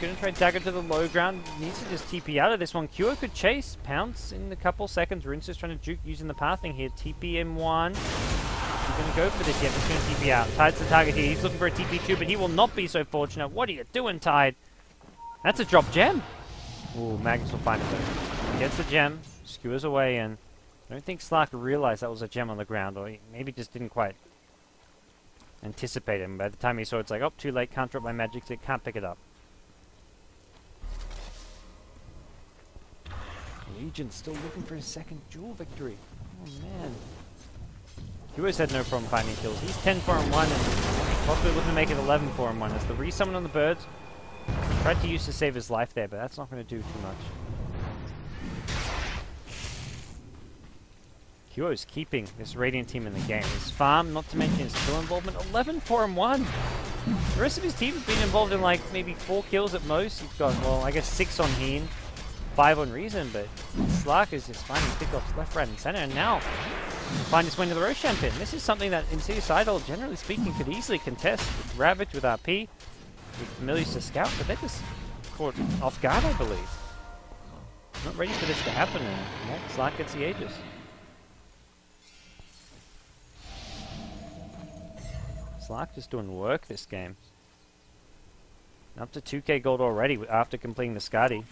[SPEAKER 1] Going to try dagger to the low ground. Needs to just TP out of this one. Qo could chase, pounce in a couple seconds. Rince is trying to juke using the pathing here. TP in one. He's going to go for this yet. He's going to TP out. Tide's the target here. He's looking for a TP2, but he will not be so fortunate. What are you doing, Tide? That's a drop gem. Ooh, Magnus will find it though. Gets the gem, skewers away, and I don't think Slark realized that was a gem on the ground, or he maybe just didn't quite anticipate him. By the time he saw it, it's like, oh, too late, can't drop my magic stick, can't pick it up. Legion's still looking for his second duel victory. Oh man. He always had no problem finding kills. He's 10-4-1 and possibly looking to make it 11-4-1 as the resummon on the birds. Tried to use to save his life there, but that's not going to do too much. Qo is keeping this Radiant team in the game. His farm, not to mention his kill involvement, 11-4-1. The rest of his team has been involved in like maybe 4 kills at most. He's got, well, I guess 6 on Heen, 5 on Reason, but Slark is just finding pickoffs left, right, and center, and now find his way into the Roshan pit. And this is something that Insidious Idol, generally speaking, could easily contest with Ravage, with RP, with Familiars to scout, but they're just caught off guard, I believe. Not ready for this to happen, and well, Slark gets the Aegis. Slark just doing work this game. Up to 2k gold already after completing the Skadi.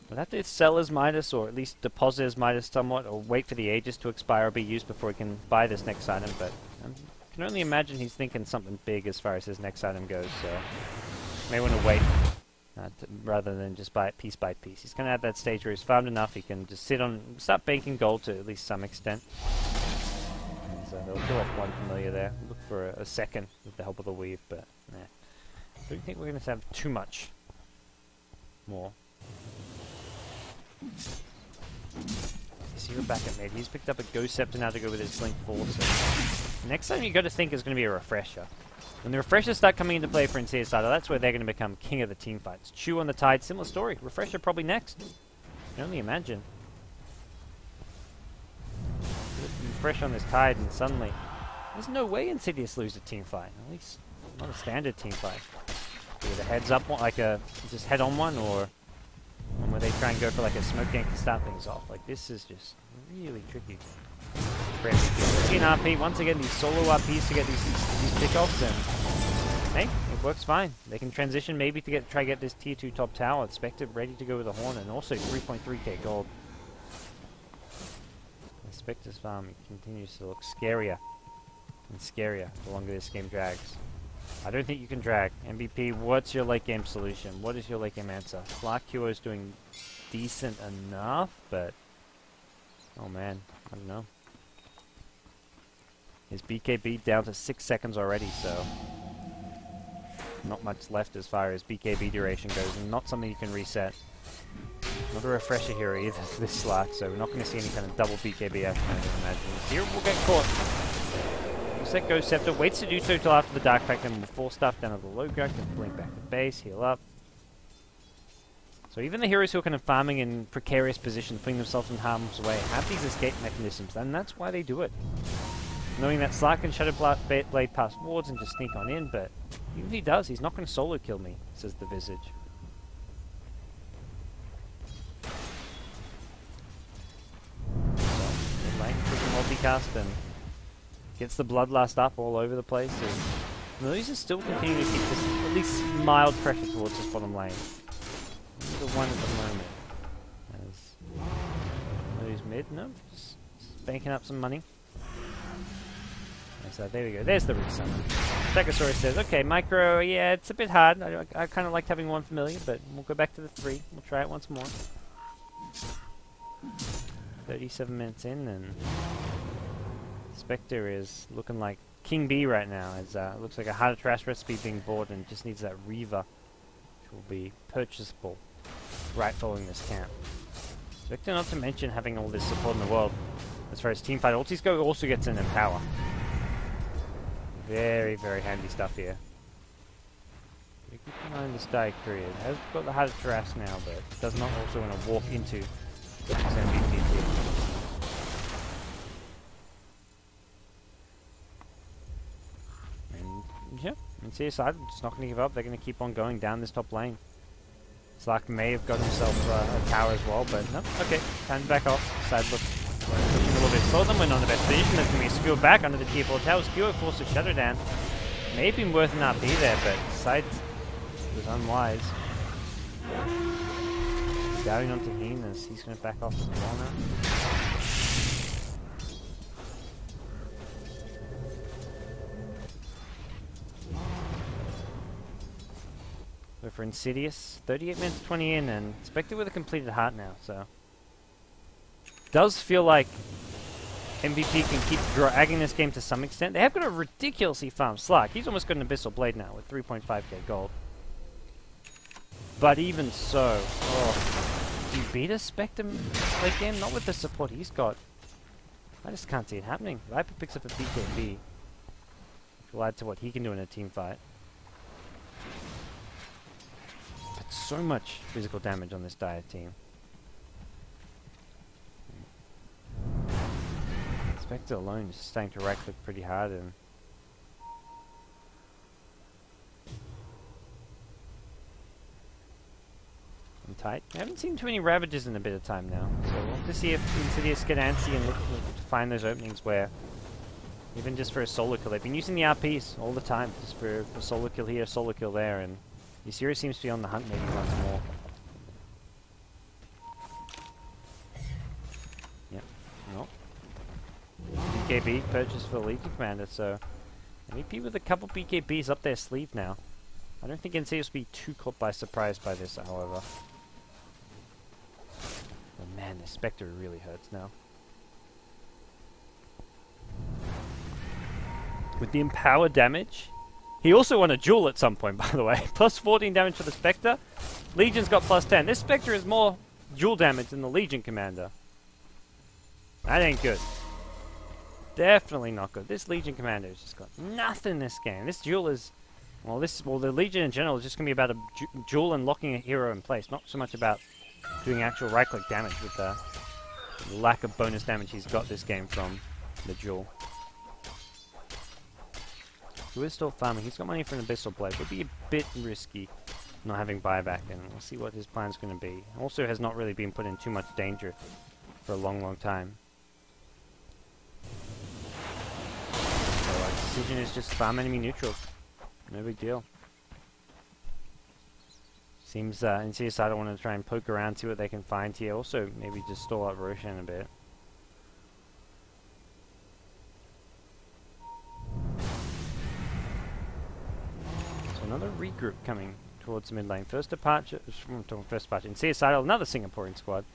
[SPEAKER 1] We'll have to sell his Midas, or at least deposit his Midas somewhat, or wait for the Aegis to expire or be used before he can buy this next item, but I can only imagine he's thinking something big as far as his next item goes, so may want to wait rather than just buy it piece by piece. He's going to have that stage where he's farmed enough, he can just start banking gold to at least some extent. And so they'll kill off one Familiar there, look for a second with the help of the Weave, but nah. I don't think we're going to have too much more. See, we're back at mid. He's picked up a Ghost Scepter now to go with his Blink Force. So next time you got to think is going to be a Refresher. When the Refreshers start coming into play for Insidious Idol, that's where they're going to become king of the team fights. Chew on the Tide, similar story. Refresher probably next. You can only imagine. Fresh on this Tide, and suddenly there's no way Insidious lose a team fight. At least not a standard team fight. Either heads up one, like a just head on one, or And where they try and go for like a smoke gank to start things off. Like this is just really tricky. For MVP. See an RP, once again these solo RPs to get these pickoffs, and hey, it works fine. They can transition maybe to try to get this tier 2 top tower. Spectre ready to go with a horn, and also 3.3k gold. The Spectre's farm continues to look scarier and scarier the longer this game drags. I don't think you can drag. MVP, what's your late game solution? What is your late game answer? Slark Hero is doing decent enough, but oh man, I don't know. His BKB down to 6 seconds already, so not much left as far as BKB duration goes, and not something you can reset. Not a refresher hero either for this Slark, so we're not going to see any kind of double BKB action, I would imagine. Here will get caught. Set goes Scepter, waits to do so till after the Dark Pact, and will force stuff down to the low ground, can blink back to base, heal up. So even the heroes who are kind of farming in precarious positions, putting themselves in harm's way, have these escape mechanisms, and that's why they do it. Knowing that Slark can Shadow Blade past wards and just sneak on in, but even if he does, he's not going to solo kill me, says the Visage. So, lane, quick multicast, and gets the Bloodlust up all over the place. And these are still continuing to keep this at least mild pressure towards this bottom lane. The one at the moment. As who's mid? No, just banking up some money. So there we go. There's the resummon. Stegosaurus says, "Okay, micro. Yeah, it's a bit hard. I kind of liked having one familiar, but we'll go back to the 3. We'll try it once more." 37 minutes in, and Spectre is looking like King B right now. It looks like a Heart of Trash recipe being bought, and just needs that Reaver, which will be purchasable right following this camp. Spectre, not to mention having all this support in the world as far as teamfight ultis go, also gets an Empower. Very, very handy stuff here. Keep an eye on this Diacria. It has got the Heart of Trash now, but does not also want to walk into this MVP tier. Yeah, insidiousidol just not going to give up. They're going to keep on going down this top lane. Slark may have got himself a tower as well, but no. Okay, time to back off. Side look. Pushing a little bit slower than we're not in the best position. There's going to be a skewer back under the tier 4 tower. Skewer forced a Shadow down. May have been worth an RP there, but Side was unwise. Doubting onto him as he's going to back off as well now. Go for Insidious. 38 minutes 20 in, and Spectre with a completed heart now, so does feel like MVP can keep dragging this game to some extent. They have got a ridiculously farmed Slark. He's almost got an Abyssal Blade now with 3.5k gold. But even so, do you beat a Spectre late game? Not with the support he's got. I just can't see it happening. Viper picks up a BKB, which will add to what he can do in a team fight. But so much physical damage on this Dire team. Spectre alone is starting to right-click pretty hard, and tight. I haven't seen too many Ravages in a bit of time now, so we'll have to see if Insidious get antsy and look to find those openings where, even just for a solo kill, they've been using the RPs all the time, just for a solo kill here, solo kill there, and Ysiri seems to be on the hunt maybe once more. Yep, no. BKB purchased for the Legion Commander, so MVP with a couple BKBs up their sleeve now. I don't think Insidious will be too caught by surprise by this, however. Oh man, the Spectre really hurts now. With the Empower damage, he also won a duel at some point, by the way. Plus 14 damage for the Spectre. Legion's got plus 10. This Spectre is more duel damage than the Legion Commander. That ain't good. Definitely not good. This Legion Commander has just got nothing this game. This duel is... Well, the Legion in general is just going to be about a duel and locking a hero in place. Not so much about doing actual right-click damage with the lack of bonus damage he's got this game from the duel. Who is still farming? He's got money for an Abyssal Blade. Would be a bit risky. not having buyback, and we'll see what his plan's going to be. Also has not really been put in too much danger for a long time. So our decision is just farm enemy neutral. No big deal. Seems insidiousidol want to try and poke around, see what they can find here. Also maybe just stall out Roshan a bit. Another regroup coming towards mid lane. First departure, insidiousidol, another Singaporean squad.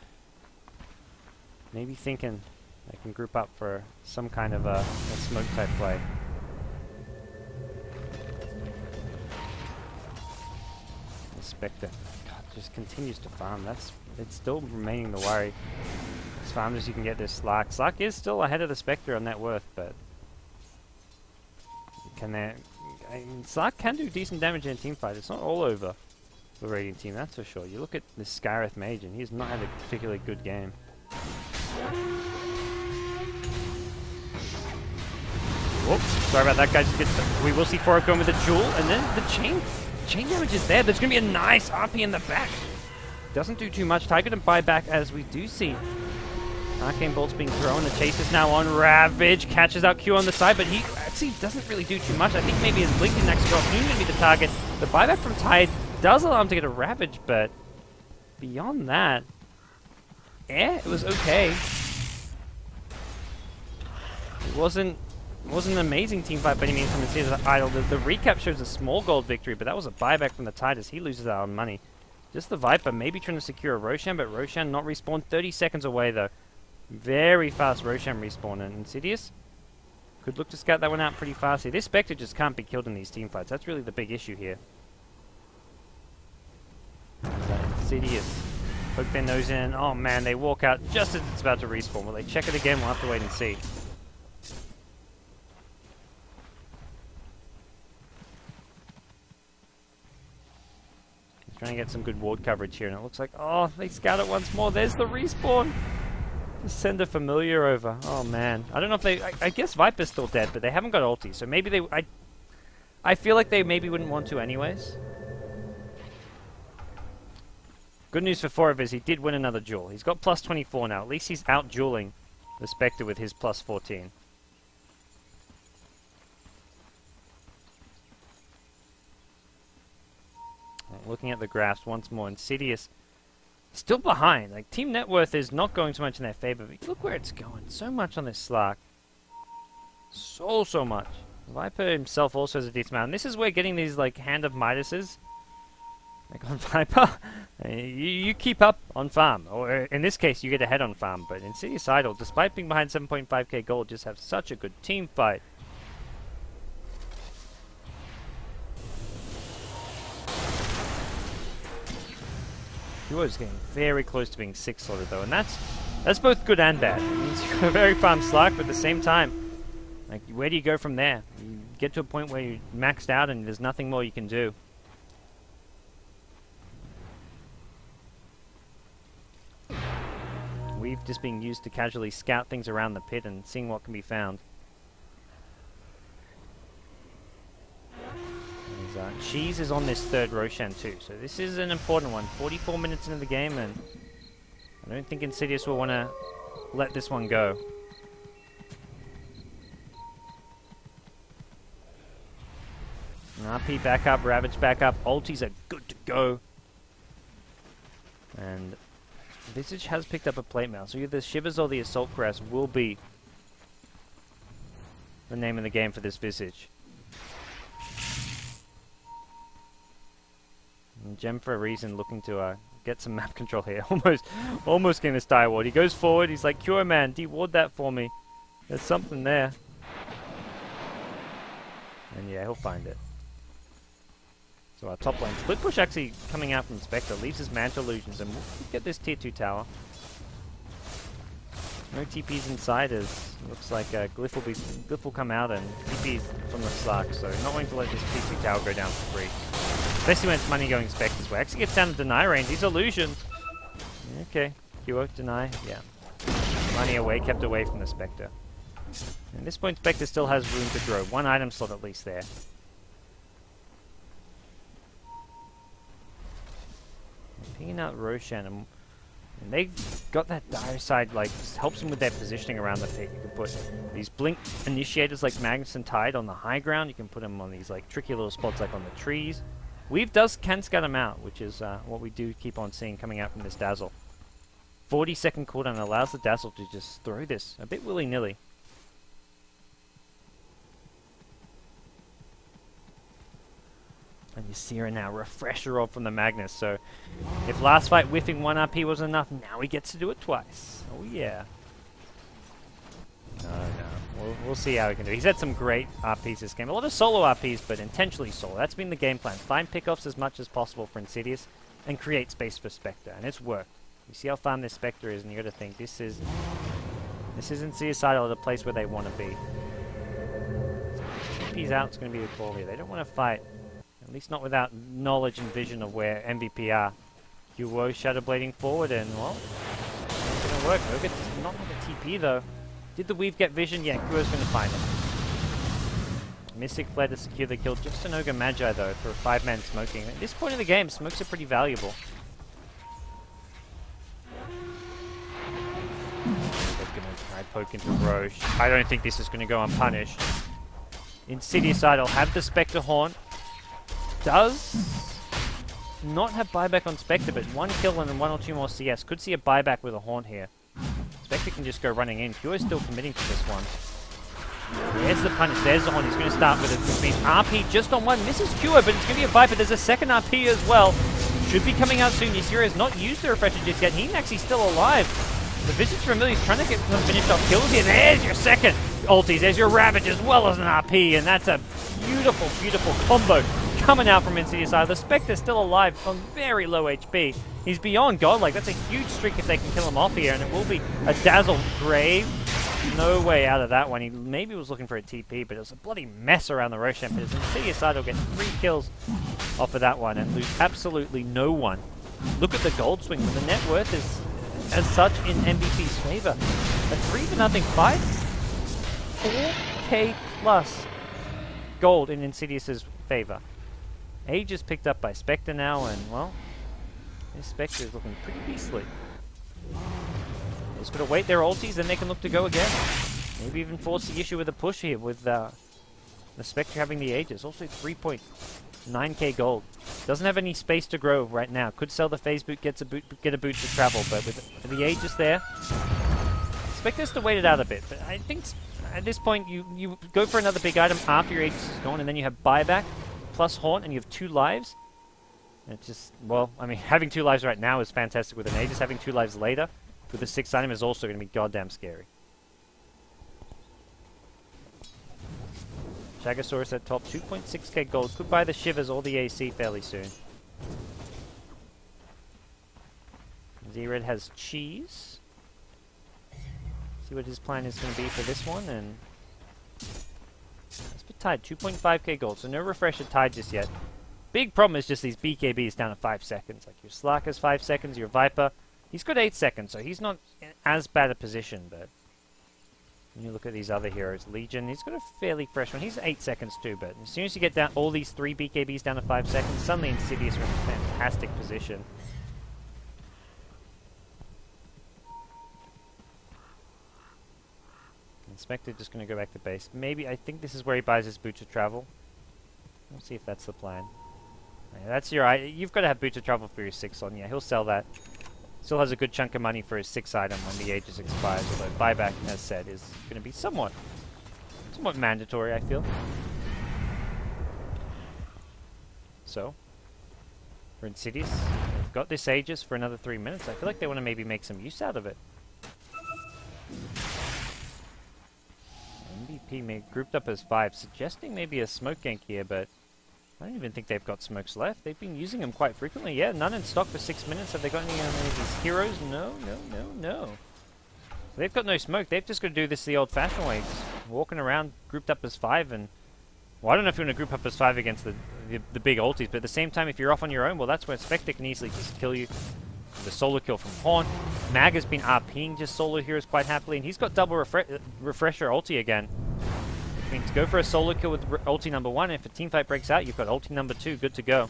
[SPEAKER 1] Maybe thinking they can group up for some kind of a smoke type play. The Spectre, God, just continues to farm. It's still remaining the worry. As farmed as you can get this Slark. Slark is still ahead of the Spectre on net worth, but can they? Slark can do decent damage in a team fight. It's not all over the Radiant team, that's for sure. You look at this Skyreth Mage, and he's not had a particularly good game. Whoops, sorry about that, guys. We will see Forok going with the Jewel, and then the chain damage is there. There's going to be a nice RP in the back. Doesn't do too much. Tiger didn't buy back, as we do see Arcane Bolt's being thrown. The chase is now on. Ravage catches out Q on the side, but he actually doesn't really do too much. I think maybe his Blink can next go off. He's going to be the target. The buyback from Tide does allow him to get a Ravage, but beyond that, it was okay. It wasn't an amazing team fight by any means from insidiousidol. The recap shows a small gold victory, but that was a buyback from the Tide as he loses out on money. Just the Viper maybe trying to secure a Roshan, but Roshan not respawned. 30 seconds away though. Very fast Roshan respawn, and Insidious could look to scout that one out pretty fast here. This Spectre just can't be killed in these team fights. That's really the big issue here. So Insidious poke their nose in. Oh man, they walk out just as it's about to respawn. Will they check it again? We'll have to wait and see. Trying to get some good ward coverage here, and it looks like, oh, they scout it once more. There's the respawn. Just send a familiar over. Oh man, I don't know if they. I guess Viper's still dead, but they haven't got ulti, so maybe they. I feel like they maybe wouldn't want to, anyways. Good news for Forever is he did win another duel. He's got plus 24 now. At least he's out dueling the Spectre with his plus 14. Looking at the graphs once more, Insidious still behind. Like, team net worth is not going so much in their favor, but look where it's going. So much on this Slark. So much. Viper himself also has a decent amount. And this is where getting these, like, Hand of Midases, like on Viper, you keep up on farm. Or in this case, you get ahead on farm. But insidiousidol, despite being behind 7.5k gold, just have such a good team fight. Duo's getting very close to being 6 slotted though, and that's both good and bad. It means you've got a very farm Slark, but at the same time, like, where do you go from there? You get to a point where you're maxed out and there's nothing more you can do. We've just been used to casually scout things around the pit and seeing what can be found. Cheese is on this third Roshan too, so this is an important one. 44 minutes into the game, and I don't think Insidious will want to let this one go. RP back up, Ravage back up, ultis are good to go. And Visage has picked up a plate mail, so either the Shivers or the Assault Cuirass will be the name of the game for this Visage. And Gem for a reason looking to get some map control here. almost getting this dire ward. He goes forward, he's like, Cure man, de-ward that for me. There's something there. And yeah, he'll find it. So our top lane, split push actually coming out from Spectre, leaves his Manta Illusions, and we'll get this tier 2 tower. No TPs inside, as looks like Glyph will come out and TPs from the Slark, so not going to let this tier 2 tower go down for free. Especially when it's money going Spectre's way. Actually gets down to deny range, these illusions. Okay, Q deny, yeah. Money away, kept away from the Spectre. At this point, Spectre still has room to grow. One item slot at least there. pinging out Roshan, and they've got that dire side, like, just helps them with their positioning around the pit. You can put these blink initiators like Magnus and Tide on the high ground. You can put them on these, like, tricky little spots like on the trees. Weave can scout them out, which is what we do keep on seeing coming out from this Dazzle. 40-second cooldown allows the Dazzle to just throw this a bit willy-nilly. And you see her now, refresher off from the Magnus. So if last fight whiffing 1 RP was enough, now he gets to do it twice. Oh yeah. No. We'll see how he can do. He's had some great RPs this game. A lot of solo RPs, but intentionally solo. That's been the game plan. Find pickoffs as much as possible for Insidious and create space for Spectre. And it's worked. You see how fun this Spectre is, and you got to think this is insidiousidol, the place where they want to be. TP's out, it's going to be the call here. They don't want to fight. At least not without knowledge and vision of where MVP are. Duo Shadowblading forward, and well, it's going to work. Ogre does not have a TP though. Did the Weave get vision? Yeah, Kuro's going to find him. Mystic fled to secure the kill. Just an Ogre Magi though for a 5-man smoking. At this point in the game, smokes are pretty valuable. They're going to try poke into Roche. I don't think this is going to go unpunished. Insidiousidol have the Spectre Horn. Does not have buyback on Spectre, but 1 kill and then 1 or 2 more CS. Could see a buyback with a Horn here. Spectre can just go running in. Pure is still committing to this one. There's the punish. There's the Horn. He's going to start with it. It's been RP just on 1. Misses Cure, but it's going to be a Viper. There's a second RP as well. Should be coming out soon. Yasira has not used the refresher just yet. He's still alive. The Visage Familiar is trying to get some finished off kills here. There's your second ulties. There's your Ravage as well as an RP, and that's a beautiful, beautiful combo coming out from Insidiousidol. The Spectre's still alive on very low HP. He's beyond godlike. That's a huge streak if they can kill him off here, and it will be a Dazzle grave. No way out of that one. He maybe was looking for a TP, but it was a bloody mess around the Roshan pit. Insidiosidol gets 3 kills off of that one and lose absolutely no one. Look at the gold swing. The net worth is as such in MVP's favor. A 3-0 fight. 4k plus gold in Insidious's favor. Age is picked up by Spectre now, and well, this Spectre is looking pretty beastly. They're just got to wait their ultis, then they can look to go again. Maybe even force the issue with a push here with the Spectre having the Aegis. Also 3.9k gold. Doesn't have any space to grow right now. Could sell the phase boot, get a boot to travel, but with the Aegis there, Spectre has to wait it out a bit. But I think at this point you go for another big item after your Aegis is gone, and then you have buyback plus Haunt, and you have 2 lives. And it's just, well, I mean, having 2 lives right now is fantastic with an Aegis. Having 2 lives later with a 6th item is also going to be goddamn scary. Shagasaurus at top, 2.6k gold. Could buy the Shivers or the AC fairly soon. Z-Red has cheese. See what his plan is going to be for this one, and let's put Tide, 2.5k gold, so no refresher Tide just yet. Big problem is just these BKBs down to 5 seconds. Like your Slarker's 5 seconds, your Viper, he's got 8 seconds, so he's not in as bad a position, but when you look at these other heroes, Legion, he's got a fairly fresh one. He's 8 seconds too, but as soon as you get down all these 3 BKBs down to 5 seconds, suddenly Insidious are in a fantastic position. Spectre just going to go back to base. Maybe, I think this is where he buys his Boots of Travel. We'll see if that's the plan. Yeah, that's your, you've got to have Boots of Travel for your 6 on. Yeah, he'll sell that. Still has a good chunk of money for his 6 item when the Aegis expires, although buyback, as said, is going to be somewhat mandatory, I feel. So, for Insidious, they've got this Aegis for another 3 minutes. I feel like they want to maybe make some use out of it. MVP grouped up as 5, suggesting maybe a smoke gank here, but I don't even think they've got smokes left. They've been using them quite frequently. Yeah, none in stock for 6 minutes. Have they got any of these heroes? No. They've got no smoke. They've just got to do this the old-fashioned way. Just walking around, grouped up as 5, and well, I don't know if you want to group up as 5 against the big ultis, but at the same time, if you're off on your own, well, that's where Spectre can easily just kill you. The solo kill from Horn. Mag has been RPing just solo heroes quite happily, and he's got double refresher ulti again. Which means go for a solo kill with ulti number 1. If a teamfight breaks out, you've got ulti number 2 good to go.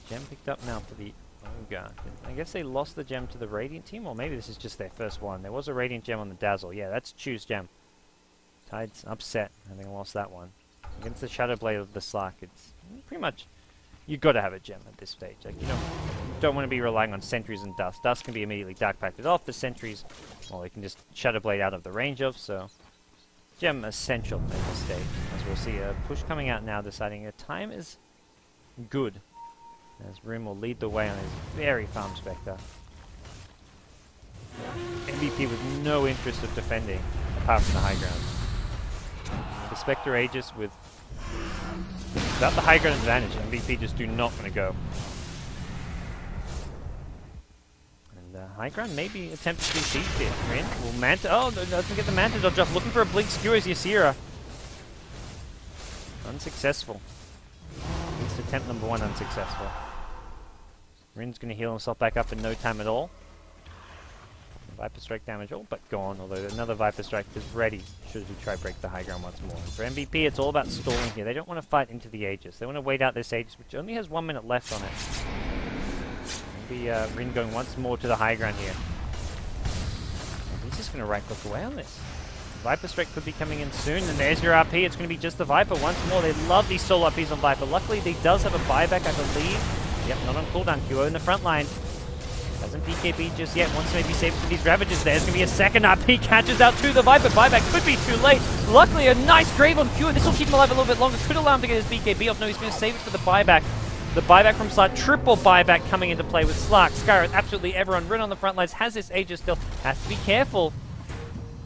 [SPEAKER 1] Gem picked up now for the Ogre. I guess they lost the gem to the Radiant team, or maybe this is just their first one. There was a Radiant gem on the Dazzle. Yeah, that's Chu's gem. Tide's upset having lost that one. Against the Shadow Blade of the Slark, it's pretty much... You've got to have a gem at this stage. Like, you don't want to be relying on sentries and dust. Dust can be immediately dark pacted off. The sentries, well, they can just Shadow Blade out of the range of, so... Gem essential at this stage. As we'll see a push coming out now, deciding the time is good. As Rim will lead the way on his very farm Spectre. MVP with no interest of defending, apart from the high ground. The Spectre Aegis without the high ground advantage, MVP just do not want to go. And high ground maybe attempts to be sieged here. Rin will Manta. Oh, doesn't get the Manta dodge off. Looking for a Blink Skewer as Ysera. Unsuccessful. At least attempt number 1 unsuccessful. Rin's going to heal himself back up in no time at all. Viper Strike damage all but gone, although another Viper Strike is ready should he try break the high ground once more. And for MVP, it's all about stalling here. They don't want to fight into the Aegis. They want to wait out this Aegis, which only has 1 minute left on it. Maybe Rin going once more to the high ground here. And he's just going to right-click away on this. Viper Strike could be coming in soon, and there's your RP. It's going to be just the Viper once more. They love these solo RPs on Viper. Luckily, he does have a buyback, I believe. Yep, not on cooldown. QO in the front line. Doesn't BKB just yet. Wants to maybe save for these Ravages. There's going to be a second RP. Catches out to the Viper. Buyback could be too late. Luckily, a nice grave on QO. This will keep him alive a little bit longer. Could allow him to get his BKB off. No, he's going to save it for the buyback. The buyback from Slark. Triple buyback coming into play with Slark. Skyrath, absolutely everyone. Rin on the front lines. Has this Aegis still. Has to be careful.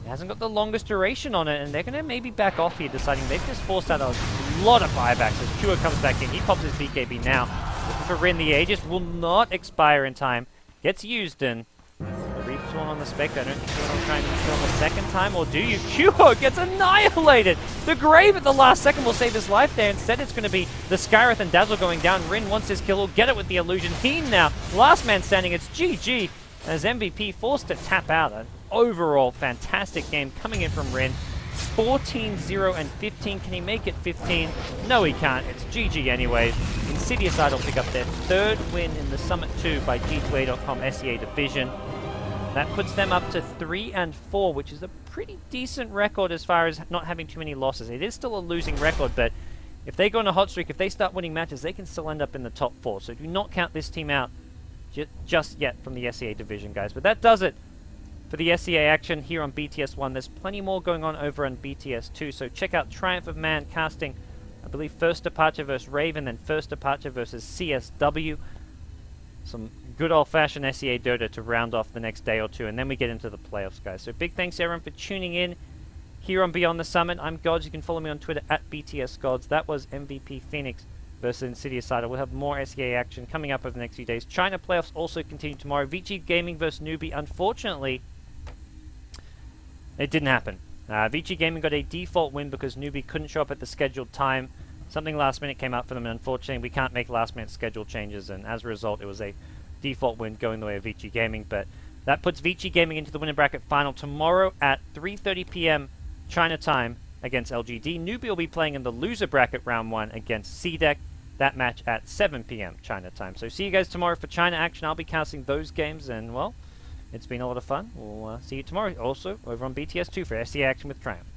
[SPEAKER 1] It hasn't got the longest duration on it, and they're going to maybe back off here, deciding they've just forced out a lot of buybacks as QO comes back in. He pops his BKB now. Looking for Rin. The Aegis will not expire in time. Gets used in. The Reaper's one on the Spectre. I don't think you want to try and use it on the second time, or do you? QO gets annihilated! The Grave at the last second will save his life there. Instead, it's going to be the Skyrath and Dazzle going down. Rin wants his kill. He'll get it with the illusion. He now, last man standing. It's GG. As MVP forced to tap out. An overall fantastic game coming in from Rin. 14, 0, and 15. Can he make it 15? No, he can't. It's GG anyways. insidiousidol pick up their 3rd win in the Summit 2 by G2A.com SEA Division. That puts them up to 3 and 4, which is a pretty decent record as far as not having too many losses. It is still a losing record, but if they go on a hot streak, if they start winning matches, they can still end up in the top 4. So do not count this team out just yet from the SEA Division, guys. But that does it for the SEA action here on BTS 1. There's plenty more going on over on BTS 2, so check out Triumph of Man casting, I believe, First Departure versus Raven, then First Departure versus CSW. Some good old-fashioned SEA Dota to round off the next day or two, and then we get into the playoffs, guys. So big thanks to everyone for tuning in here on Beyond the Summit. I'm Gods. You can follow me on Twitter at BTSGods. That was MVP.Phoenix versus insidiousidol. We'll have more SEA action coming up over the next few days. China playoffs also continue tomorrow. Vici Gaming versus Newbie. Unfortunately, it didn't happen. Vici Gaming got a default win because Newbie couldn't show up at the scheduled time. Something last minute came up for them, and unfortunately we can't make last minute schedule changes, and as a result it was a default win going the way of Vici Gaming. But that puts Vici Gaming into the winner bracket final tomorrow at 3:30 p.m. China time against LGD. Newbie will be playing in the loser bracket round 1 against CDEC. That match at 7 p.m. China time. So see you guys tomorrow for China action. I'll be casting those games, and well, it's been a lot of fun. We'll see you tomorrow also over on BTS 2 for SEA action with Triumph.